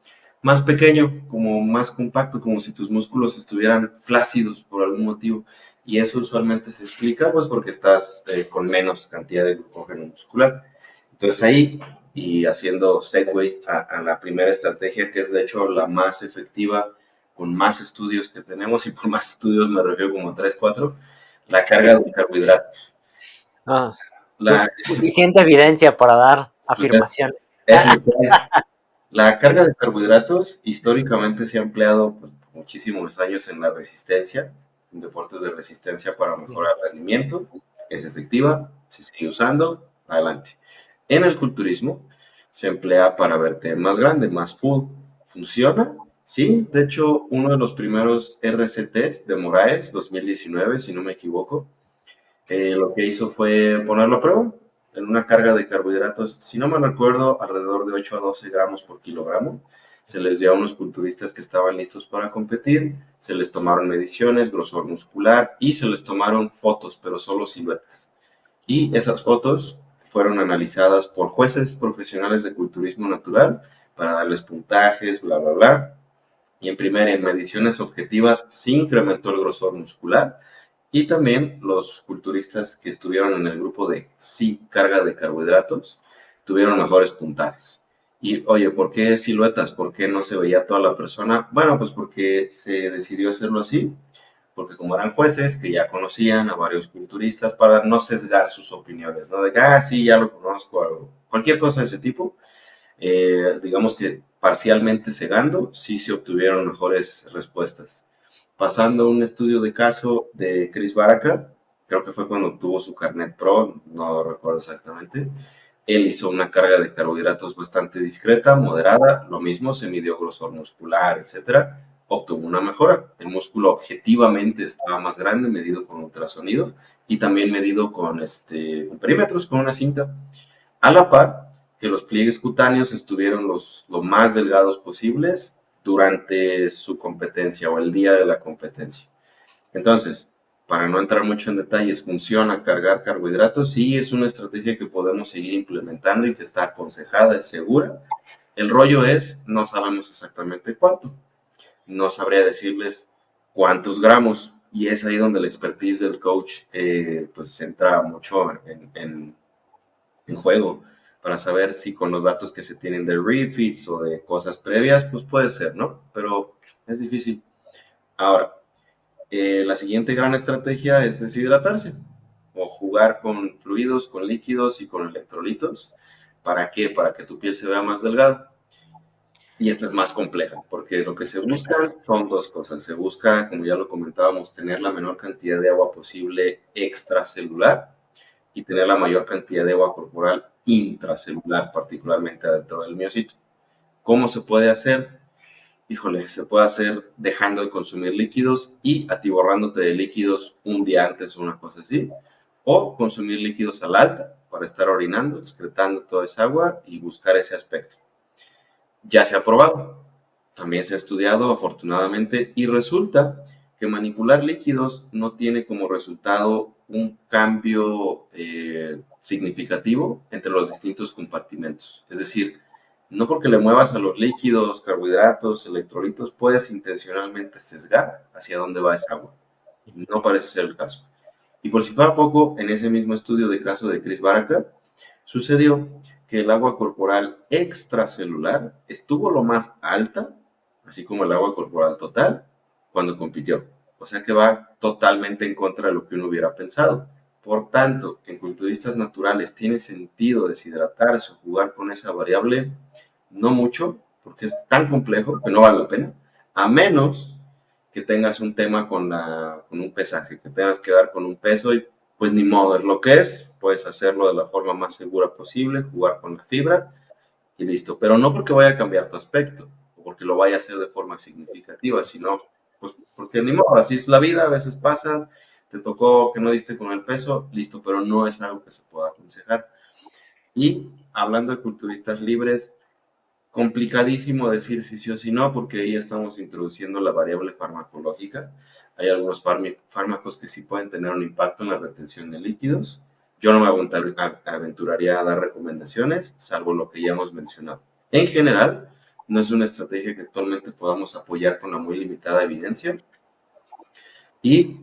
más pequeño, como más compacto, como si tus músculos estuvieran flácidos por algún motivo. Y eso usualmente se explica, pues porque estás con menos cantidad de glucógeno muscular. Entonces ahí, y haciendo segue a la primera estrategia, que es de hecho la más efectiva, con más estudios que tenemos, y por más estudios me refiero como 3 4 la carga de carbohidratos. Ah, La, suficiente evidencia para dar pues afirmaciones. es lo que hay. La carga de carbohidratos históricamente se ha empleado pues, por muchísimos años en la resistencia, en deportes de resistencia para mejorar el rendimiento. Es efectiva, se sigue usando, adelante. En el culturismo se emplea para verte más grande, más full. ¿Funciona? Sí, de hecho, uno de los primeros RCTs de Moraes, 2019, si no me equivoco, lo que hizo fue ponerlo a prueba en una carga de carbohidratos, si no me recuerdo, alrededor de 8 a 12 gramos por kilogramo. Se les dio a unos culturistas que estaban listos para competir, se les tomaron mediciones, grosor muscular y se les tomaron fotos, pero solo siluetas. Y esas fotos fueron analizadas por jueces profesionales de culturismo natural para darles puntajes, bla, bla, bla. Y en mediciones objetivas sí incrementó el grosor muscular, y también los culturistas que estuvieron en el grupo de sí carga de carbohidratos tuvieron mejores puntajes. Y oye, ¿por qué siluetas? ¿Por qué no se veía toda la persona? Bueno, pues porque se decidió hacerlo así, porque como eran jueces que ya conocían a varios culturistas para no sesgar sus opiniones, ¿no? De que, sí, ya lo conozco, algo, cualquier cosa de ese tipo, digamos que parcialmente cegando, sí se obtuvieron mejores respuestas. Pasando a un estudio de caso de Chris Baraka, creo que fue cuando obtuvo su carnet pro, no recuerdo exactamente. Él hizo una carga de carbohidratos bastante discreta, moderada, lo mismo, se midió grosor muscular, etcétera. Obtuvo una mejora. El músculo objetivamente estaba más grande, medido con ultrasonido y también medido con perímetros, con una cinta. A la par que los pliegues cutáneos estuvieron lo más delgados posibles durante su competencia o el día de la competencia. Entonces, para no entrar mucho en detalles, ¿funciona cargar carbohidratos? Sí, es una estrategia que podemos seguir implementando y que está aconsejada, es segura. El rollo es, no sabemos exactamente cuánto. no sabría decirles cuántos gramos. Y es ahí donde la expertise del coach pues entra mucho en juego para saber si con los datos que se tienen de refits o de cosas previas, pues puede ser, ¿no? Pero es difícil. Ahora, la siguiente gran estrategia es deshidratarse o jugar con fluidos, con líquidos y con electrolitos. ¿Para qué? Para que tu piel se vea más delgada. Y esta es más compleja, porque lo que se busca son dos cosas. Se busca, como ya lo comentábamos, tener la menor cantidad de agua posible extracelular y tener la mayor cantidad de agua corporal intracelular, particularmente adentro del miocito. ¿Cómo se puede hacer? Híjole, se puede hacer dejando de consumir líquidos y atiborrándote de líquidos un día antes o una cosa así, o consumir líquidos al alta para estar orinando, excretando toda esa agua y buscar ese aspecto. Ya se ha probado, también se ha estudiado afortunadamente y resulta que manipular líquidos no tiene como resultado un cambio significativo entre los distintos compartimentos. Es decir, no porque le muevas a los líquidos, carbohidratos, electrolitos, puedes intencionalmente sesgar hacia dónde va esa agua. No parece ser el caso. Y por si fuera poco, en ese mismo estudio de caso de Chris Baraka, sucedió que el agua corporal extracelular estuvo lo más alta, así como el agua corporal total, cuando compitió. O sea que va totalmente en contra de lo que uno hubiera pensado. Por tanto, en culturistas naturales tiene sentido deshidratarse o jugar con esa variable, no mucho, porque es tan complejo que no vale la pena, a menos que tengas un tema con un pesaje, que tengas que dar con un peso y pues ni modo, es lo que es, puedes hacerlo de la forma más segura posible, jugar con la fibra y listo, pero no porque vaya a cambiar tu aspecto o porque lo vaya a hacer de forma significativa, sino pues porque ni modo, así es la vida, a veces pasa, te tocó que no diste con el peso, listo, pero no es algo que se pueda aconsejar. Y hablando de culturistas libres, complicadísimo decir si sí o si no, porque ahí estamos introduciendo la variable farmacológica. Hay algunos fármacos que sí pueden tener un impacto en la retención de líquidos. Yo no me aventuraría a dar recomendaciones, salvo lo que ya hemos mencionado. En general, no es una estrategia que actualmente podamos apoyar con la muy limitada evidencia. Y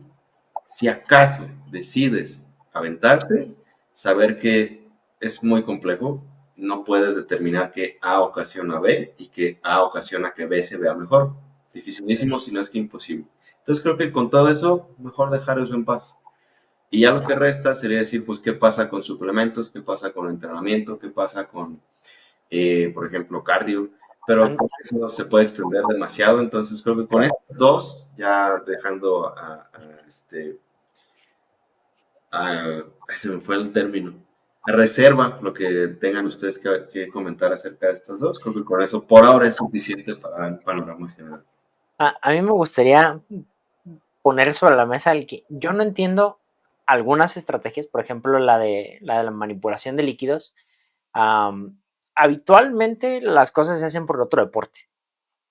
si acaso decides aventarte, saber que es muy complejo, no puedes determinar que A ocasiona B y que A ocasiona que B se vea mejor. Dificilísimo, si no es que imposible. Entonces creo que con todo eso, mejor dejar eso en paz. Y ya lo que resta sería decir, pues, qué pasa con suplementos, qué pasa con entrenamiento, qué pasa con, por ejemplo, cardio. Pero An- eso se puede extender demasiado. Entonces creo que con estos dos, ya dejando se me fue el término. A reserva lo que tengan ustedes que comentar acerca de estas dos. Creo que con eso por ahora es suficiente para dar un panorama general. a mí me gustaría poner sobre la mesa el que yo no entiendo algunas estrategias, por ejemplo, la manipulación de líquidos. Habitualmente las cosas se hacen por otro deporte,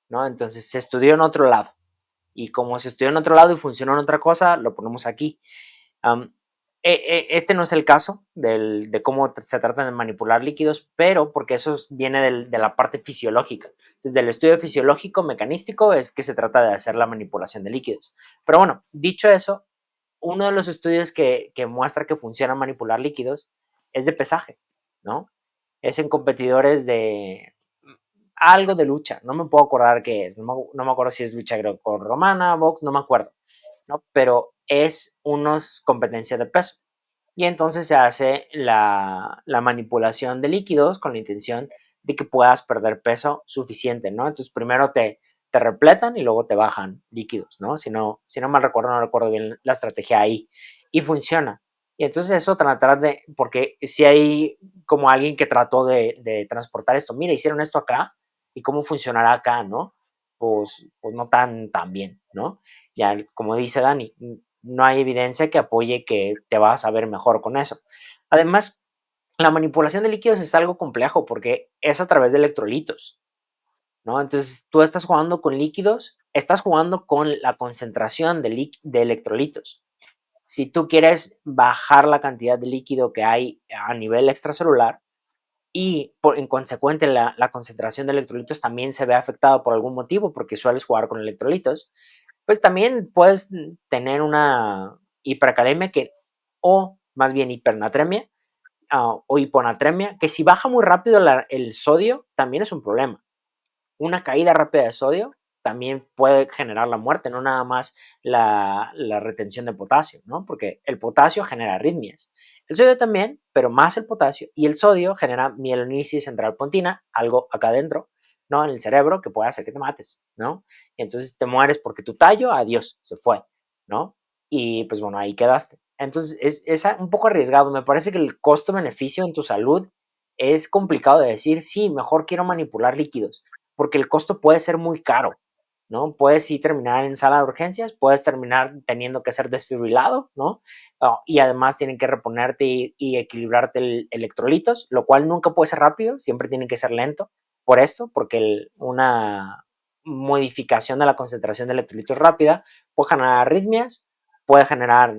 ¿no? Entonces se estudió en otro lado. Y como se estudió en otro lado y funcionó en otra cosa, lo ponemos aquí. Um, este no es el caso de cómo se tratan de manipular líquidos, pero porque eso viene de la parte fisiológica. Entonces, del estudio fisiológico mecanístico es que se trata de hacer la manipulación de líquidos. Pero bueno, dicho eso, uno de los estudios que muestra que funciona manipular líquidos es de pesaje, ¿no? Es en competidores de algo de lucha, no me puedo acordar qué es, no me acuerdo si es lucha greco-romana, box, no me acuerdo, ¿no? Pero es unos competencia de peso. Y entonces se hace la manipulación de líquidos con la intención de que puedas perder peso suficiente, ¿no? Entonces primero te repletan y luego te bajan líquidos, ¿no? Si no mal recuerdo, no recuerdo bien la estrategia ahí. Y funciona. Y entonces eso tratar de, porque si hay como alguien que trató de transportar esto, mira, hicieron esto acá y cómo funcionará acá, ¿no? Pues no tan bien, ¿no? Ya, como dice Dani, no hay evidencia que apoye que te vas a ver mejor con eso. Además, la manipulación de líquidos es algo complejo porque es a través de electrolitos, ¿no? Entonces, tú estás jugando con líquidos, estás jugando con la concentración de electrolitos. Si tú quieres bajar la cantidad de líquido que hay a nivel extracelular y en consecuente la concentración de electrolitos también se ve afectada por algún motivo, porque sueles jugar con electrolitos, pues también puedes tener una hipercalemia o más bien hipernatremia o hiponatremia, que si baja muy rápido el sodio, también es un problema. Una caída rápida de sodio también puede generar la muerte, no nada más la retención de potasio, ¿no? Porque el potasio genera arritmias. El sodio también, pero más el potasio. Y el sodio genera mielinitis central-pontina, algo acá adentro, ¿no? En el cerebro que puede hacer que te mates, ¿no? Y entonces te mueres porque tu tallo, adiós, se fue, ¿no? Y pues bueno, ahí quedaste. Entonces es un poco arriesgado. Me parece que el costo-beneficio en tu salud es complicado de decir, sí, mejor quiero manipular líquidos, porque el costo puede ser muy caro, ¿no? Puedes sí terminar en sala de urgencias, puedes terminar teniendo que ser desfibrilado, ¿no? Y además tienen que reponerte y equilibrarte electrolitos, lo cual nunca puede ser rápido, siempre tiene que ser lento por esto, porque una modificación de la concentración de electrolitos rápida puede generar arritmias, puede generar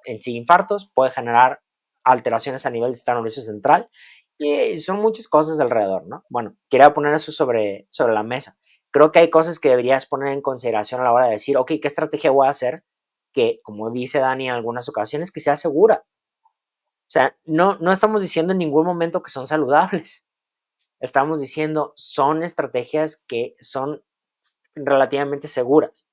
en sí infartos, puede generar alteraciones a nivel del sistema nervioso central, y son muchas cosas alrededor, ¿no? Bueno, quería poner eso sobre la mesa. Creo que hay cosas que deberías poner en consideración a la hora de decir, ok, ¿qué estrategia voy a hacer? Que, como dice Dani en algunas ocasiones, que sea segura. O sea, no estamos diciendo en ningún momento que son saludables. Estamos diciendo son estrategias que son relativamente seguras,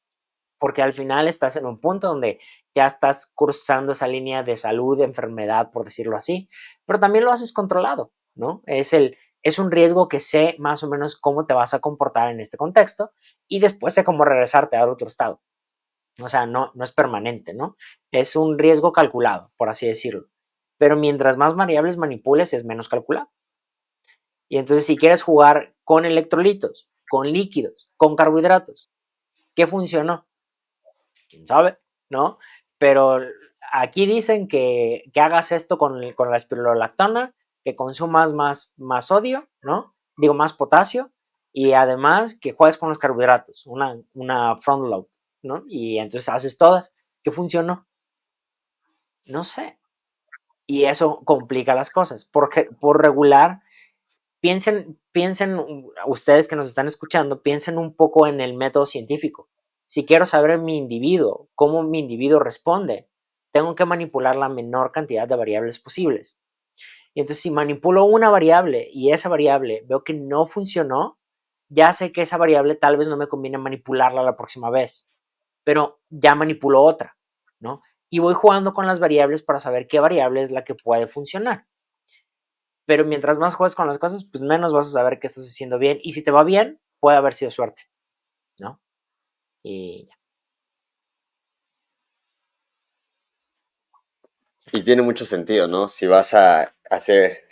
porque al final estás en un punto donde ya estás cruzando esa línea de salud, de enfermedad, por decirlo así, pero también lo haces controlado, ¿no? Es un riesgo que sé más o menos cómo te vas a comportar en este contexto y después sé cómo regresarte a otro estado. O sea, no es permanente, ¿no? Es un riesgo calculado, por así decirlo. Pero mientras más variables manipules, es menos calculado. Y entonces, si quieres jugar con electrolitos, con líquidos, con carbohidratos, ¿qué funcionó? ¿Quién sabe? ¿No? Pero aquí dicen que hagas esto con la espirulolactona, que consumas más sodio, ¿no? Digo, más potasio, y además que juegues con los carbohidratos, una front load, ¿no? Y entonces haces todas. ¿Qué funcionó? No sé. Y eso complica las cosas, porque por regular, piensen ustedes que nos están escuchando, piensen un poco en el método científico. Si quiero saber en mi individuo cómo mi individuo responde, tengo que manipular la menor cantidad de variables posibles. Y entonces, si manipulo una variable y esa variable veo que no funcionó, ya sé que esa variable tal vez no me conviene manipularla la próxima vez, pero ya manipulo otra, ¿no? Y voy jugando con las variables para saber qué variable es la que puede funcionar. Pero mientras más juegues con las cosas, pues menos vas a saber qué estás haciendo bien. Y si te va bien, puede haber sido suerte, ¿no? Y ya. Y tiene mucho sentido, ¿no? Si vas a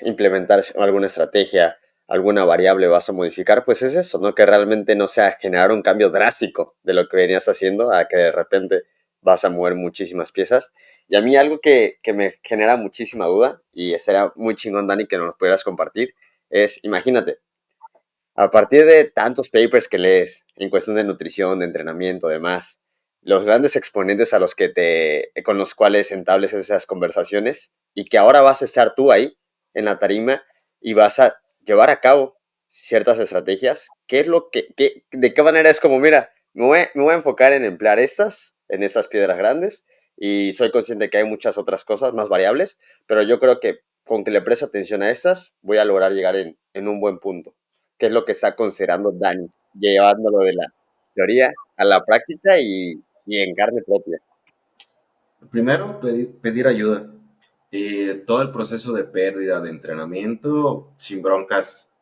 implementar alguna estrategia, alguna variable vas a modificar, pues es eso, ¿no? Que realmente no sea generar un cambio drástico de lo que venías haciendo a que de repente vas a mover muchísimas piezas. Y a mí algo que me genera muchísima duda, y estaría muy chingón, Dani, que nos lo pudieras compartir, es, imagínate, a partir de tantos papers que lees en cuestión de nutrición, de entrenamiento, demás, los grandes exponentes con los cuales entables esas conversaciones y que ahora vas a estar tú ahí en la tarima y vas a llevar a cabo ciertas estrategias, de qué manera es como, mira, me voy a enfocar en emplear en estas piedras grandes y soy consciente que hay muchas otras cosas más variables, pero yo creo que con que le preste atención a estas, voy a lograr llegar en un buen punto, que es lo que está considerando Dani, llevándolo de la teoría a la práctica y en carne propia. Primero, pedir ayuda. Todo el proceso de pérdida de entrenamiento, sin broncas,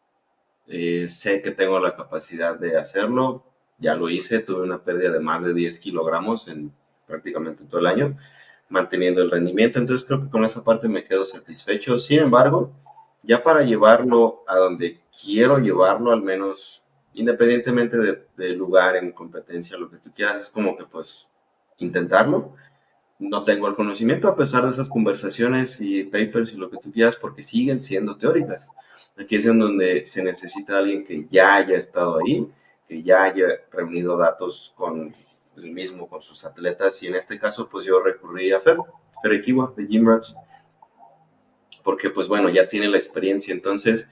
sé que tengo la capacidad de hacerlo. Ya lo hice, tuve una pérdida de más de 10 kilogramos en prácticamente todo el año, manteniendo el rendimiento. Entonces creo que con esa parte me quedo satisfecho. Sin embargo, ya para llevarlo a donde quiero llevarlo, al menos independientemente del lugar en competencia, lo que tú quieras, es como que pues intentarlo. No tengo el conocimiento a pesar de esas conversaciones y papers y lo que tú quieras porque siguen siendo teóricas. Aquí es en donde se necesita alguien que ya haya estado ahí, que ya haya reunido datos con el mismo, con sus atletas, y en este caso pues yo recurrí a Fer Equiwa de Gym Rats, porque pues bueno, ya tiene la experiencia. Entonces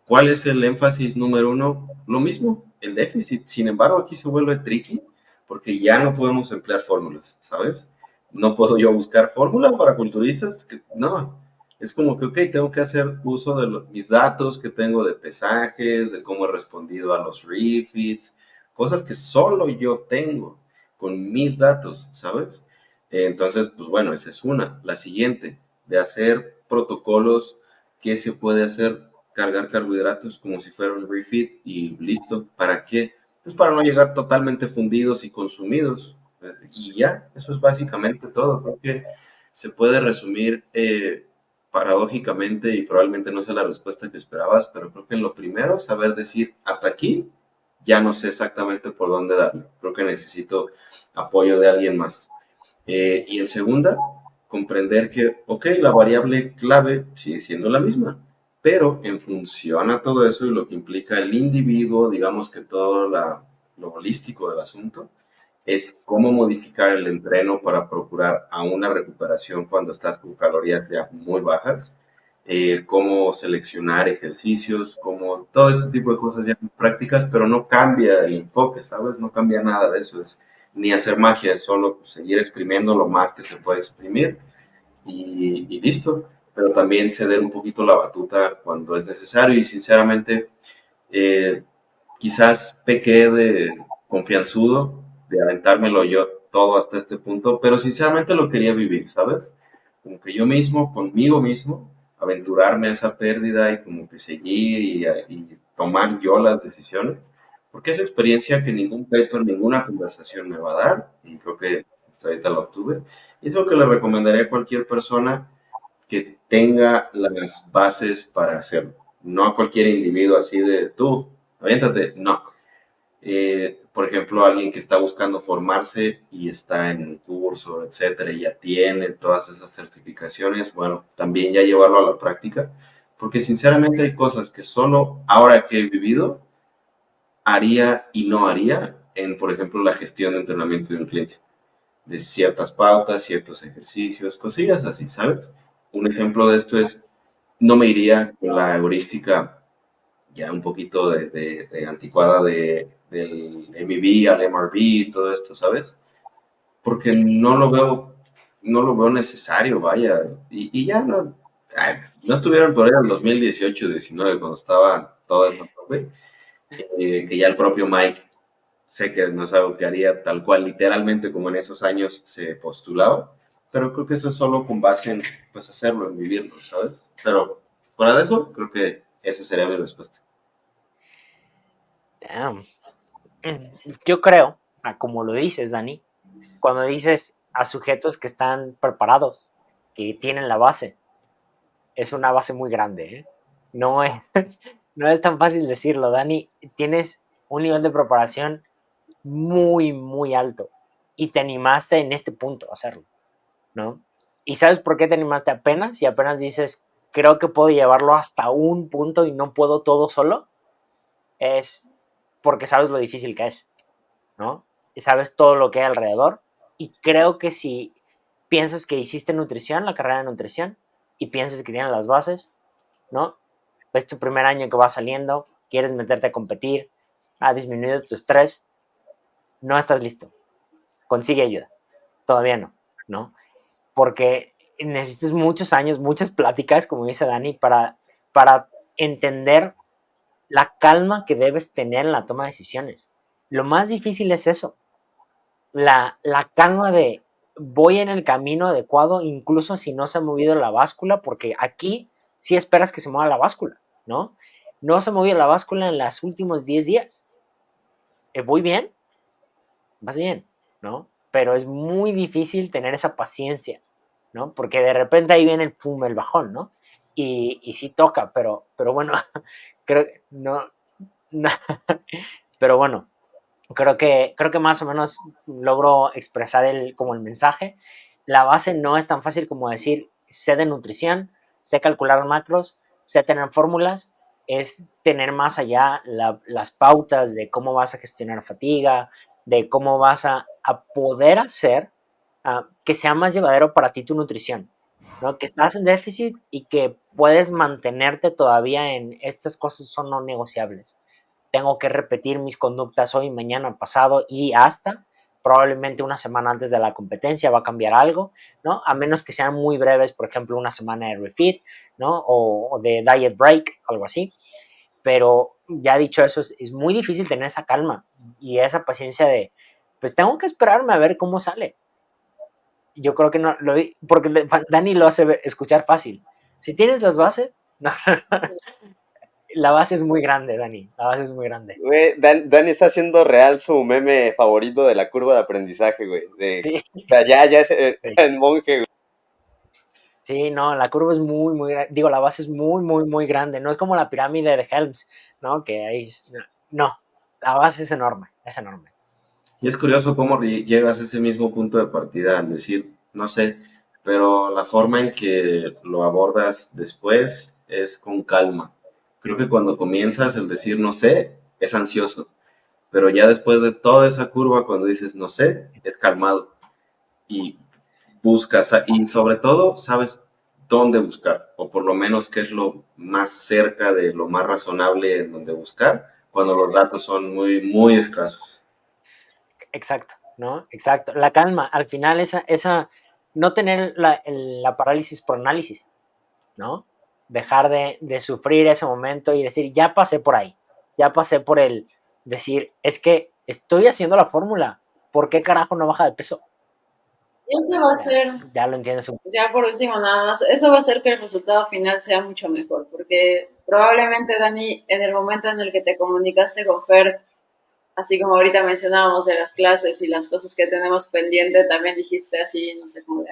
¿Cuál es el énfasis número uno? Lo mismo, el déficit. Sin embargo, aquí se vuelve tricky porque ya no podemos emplear fórmulas, ¿sabes? No puedo yo buscar fórmula para culturistas. No, es como que, ok, tengo que hacer uso de mis datos que tengo de pesajes, de cómo he respondido a los refits, cosas que solo yo tengo con mis datos, ¿sabes? Entonces, pues bueno, esa es una. La siguiente, de hacer protocolos que se puede hacer cargar carbohidratos como si fuera un refit y listo. ¿Para qué? Pues para no llegar totalmente fundidos y consumidos. Y ya, eso es básicamente todo. Creo que se puede resumir paradójicamente y probablemente no sea la respuesta que esperabas, pero creo que en lo primero, saber decir hasta aquí, ya no sé exactamente por dónde darle. Creo que necesito apoyo de alguien más. Y en segunda, comprender que, ok, la variable clave sigue siendo la misma, pero en función a todo eso y lo que implica el individuo, digamos que todo lo holístico del asunto, es cómo modificar el entreno para procurar a una recuperación cuando estás con calorías ya muy bajas, cómo seleccionar ejercicios, cómo todo este tipo de cosas ya en prácticas, pero no cambia el enfoque, ¿sabes? No cambia nada de eso, es ni hacer magia, es solo seguir exprimiendo lo más que se puede exprimir y listo. Pero también ceder un poquito la batuta cuando es necesario y sinceramente eh, quizás pequé de confianzudo, de aventármelo yo todo hasta este punto, pero sinceramente lo quería vivir, ¿sabes? Como que yo mismo, conmigo mismo, aventurarme a esa pérdida y como que seguir y tomar yo las decisiones, porque es experiencia que ningún paper, ninguna conversación me va a dar, y creo que hasta ahorita lo obtuve, y es lo que le recomendaría a cualquier persona que tenga las bases para hacerlo. No a cualquier individuo así de tú, aviéntate, no. Por ejemplo, alguien que está buscando formarse y está en un curso, etcétera, y ya tiene todas esas certificaciones, bueno, también ya llevarlo a la práctica, porque sinceramente hay cosas que solo ahora que he vivido haría y no haría en, por ejemplo, la gestión de entrenamiento de un cliente de ciertas pautas, ciertos ejercicios, cosillas así, ¿sabes? Un ejemplo de esto es, no me iría con la heurística ya un poquito de anticuada del MBB al MRB y todo esto, ¿sabes? Porque no lo veo necesario, vaya. Y ya no, ay, no estuvieron por ahí en el 2018-19 cuando estaba todo eso, güey. Que ya el propio Mike sé que no es algo que haría tal cual, literalmente como en esos años se postulaba, pero creo que eso es solo con base en, pues, hacerlo, en vivirlo, ¿sabes? Pero fuera de eso, creo que esa sería mi respuesta. Damn. Yo creo, como lo dices, Dani, cuando dices a sujetos que están preparados, que tienen la base, es una base muy grande, ¿eh? No es, no es tan fácil decirlo, Dani. Tienes un nivel de preparación muy, muy alto y te animaste en este punto a hacerlo, ¿no? ¿Y sabes por qué te animaste apenas? Y apenas dices, creo que puedo llevarlo hasta un punto y no puedo todo solo, es porque sabes lo difícil que es, ¿no? Y sabes todo lo que hay alrededor. Y creo que si piensas que hiciste nutrición, la carrera de nutrición, y piensas que tienes las bases, ¿no? Es tu primer año que vas saliendo, quieres meterte a competir, ha disminuido tu estrés, no estás listo. Consigue ayuda. Todavía no, ¿no? Porque necesitas muchos años, muchas pláticas, como dice Dani, para entender la calma que debes tener en la toma de decisiones. Lo más difícil es eso, la calma de voy en el camino adecuado, incluso si no se ha movido la báscula, porque aquí sí esperas que se mueva la báscula, ¿no? No se ha movido la báscula en los últimos 10 días. ¿Voy bien? Vas bien, ¿no? Pero es muy difícil tener esa paciencia, ¿no? Porque de repente ahí viene el pum, el bajón, ¿no? Y sí toca, pero bueno, creo que no, pero bueno, creo que más o menos logro expresar como el mensaje. La base no es tan fácil como decir, sé de nutrición, sé calcular macros, sé tener fórmulas, es tener más allá las pautas de cómo vas a gestionar fatiga, de cómo vas a poder hacer que sea más llevadero para ti tu nutrición, ¿no? Que estás en déficit y que puedes mantenerte todavía en estas cosas son no negociables. Tengo que repetir mis conductas hoy, mañana, pasado y hasta probablemente una semana antes de la competencia va a cambiar algo, ¿no? A menos que sean muy breves, por ejemplo, una semana de refit, ¿no? O de diet break, algo así. Pero ya dicho eso, es muy difícil tener esa calma y esa paciencia de, pues tengo que esperarme a ver cómo sale. Yo creo que no, porque Dani lo hace escuchar fácil. Si tienes las bases, no, la base es muy grande, Dani, la base es muy grande. Güey, Dani está haciendo real su meme favorito de la curva de aprendizaje, güey. Sí, O sea, ya es sí, el monje, güey. sí, no, la curva es muy, muy, digo, la base es muy, muy, muy grande. No es como la pirámide de Helms, ¿no? Que ahí, no, la base es enorme, es enorme. Y es curioso cómo llegas a ese mismo punto de partida al decir, no sé, pero la forma en que lo abordas después es con calma. Creo que cuando comienzas el decir no sé, es ansioso, pero ya después de toda esa curva, cuando dices no sé, es calmado y buscas, y sobre todo sabes dónde buscar, o por lo menos qué es lo más cerca de lo más razonable en donde buscar, cuando los datos son muy, muy escasos. Exacto, ¿no? Exacto. La calma, al final no tener la parálisis por análisis, ¿no? Dejar de sufrir ese momento y decir, ya pasé por ahí, ya pasé por el decir, es que estoy haciendo la fórmula, ¿por qué carajo no baja de peso? Y eso va a Ya, ser, ya lo entiendes. ya por último nada más, eso va a hacer que el resultado final sea mucho mejor, porque probablemente, Dani, en el momento en el que te comunicaste con Fer, así como ahorita mencionábamos de las clases y las cosas que tenemos pendiente, también dijiste así, no sé, como de,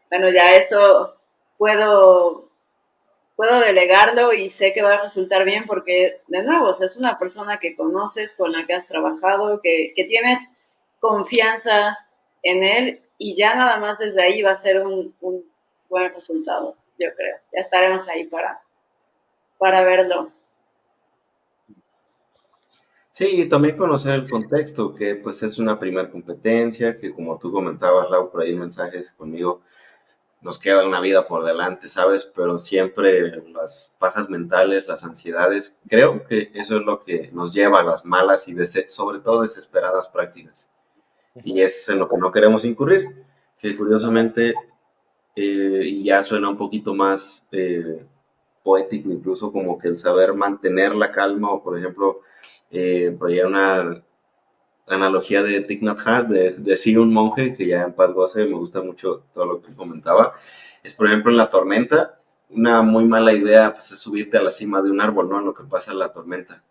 bueno, ya eso puedo, puedo delegarlo y sé que va a resultar bien porque, de nuevo, o sea, es una persona que conoces, con la que has trabajado, que tienes confianza en él y ya nada más desde ahí va a ser un buen resultado, yo creo. Ya estaremos ahí para verlo. Sí, y también conocer el contexto, que pues es una primera competencia, que como tú comentabas, Lau, por ahí en mensajes conmigo, nos queda una vida por delante, ¿sabes? Pero siempre las pajas mentales, las ansiedades, creo que eso es lo que nos lleva a las malas y sobre todo desesperadas prácticas. Y es en lo que no queremos incurrir, que curiosamente, y ya suena un poquito más poético, incluso como que el saber mantener la calma, o por ejemplo, por ahí hay una analogía de Thich Nhat Hanh, de Sigue un monje, que ya en paz goce, me gusta mucho todo lo que comentaba, es por ejemplo en la tormenta, una muy mala idea pues, es subirte a la cima de un árbol, ¿no? En lo que pasa en la tormenta.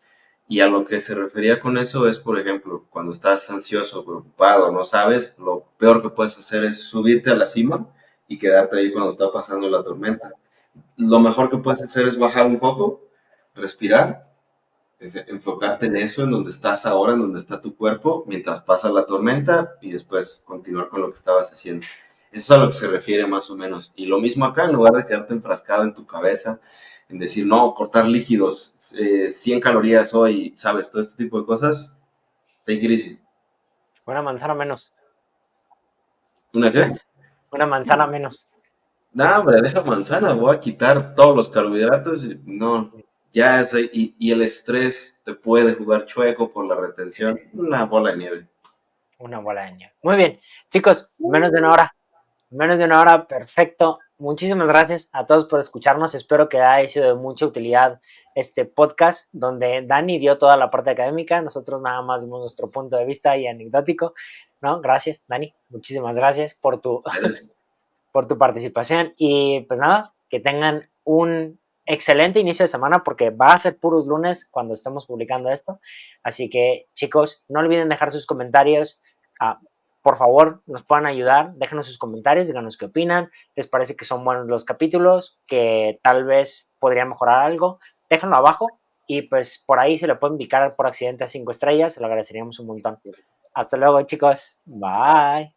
Y a lo que se refería con eso es, por ejemplo, cuando estás ansioso, preocupado, no sabes, lo peor que puedes hacer es subirte a la cima y quedarte ahí cuando está pasando la tormenta. Lo mejor que puedes hacer es bajar un poco, respirar, es enfocarte en eso, en donde estás ahora, en donde está tu cuerpo, mientras pasa la tormenta y después continuar con lo que estabas haciendo. Eso es a lo que se refiere más o menos. Y lo mismo acá, en lugar de quedarte enfrascado en tu cabeza, en decir, no, cortar líquidos, 100 calorías hoy, sabes, todo este tipo de cosas, take it easy. Una manzana menos, ¿Una qué? una manzana menos. No, hombre, deja manzana, voy a quitar todos los carbohidratos. No, ya es, y el estrés te puede jugar chueco por la retención, una bola de nieve. Una bola de nieve. Muy bien, chicos, menos de una hora. Menos de una hora, perfecto. Muchísimas gracias a todos por escucharnos. Espero que haya sido de mucha utilidad este podcast donde Dani dio toda la parte académica, nosotros nada más dimos nuestro punto de vista y anecdótico, ¿no? Gracias, Dani. Muchísimas gracias por Ustedes, por tu participación y pues nada, que tengan un excelente inicio de semana porque va a ser puros lunes cuando estemos publicando esto. Así que chicos, no olviden dejar sus comentarios. Por favor, nos puedan ayudar, déjenos sus comentarios, díganos qué opinan, les parece que son buenos los capítulos, que tal vez podría mejorar algo, déjenlo abajo y pues por ahí se le pueden picar por accidente a 5 estrellas, se lo agradeceríamos un montón. Hasta luego chicos, bye.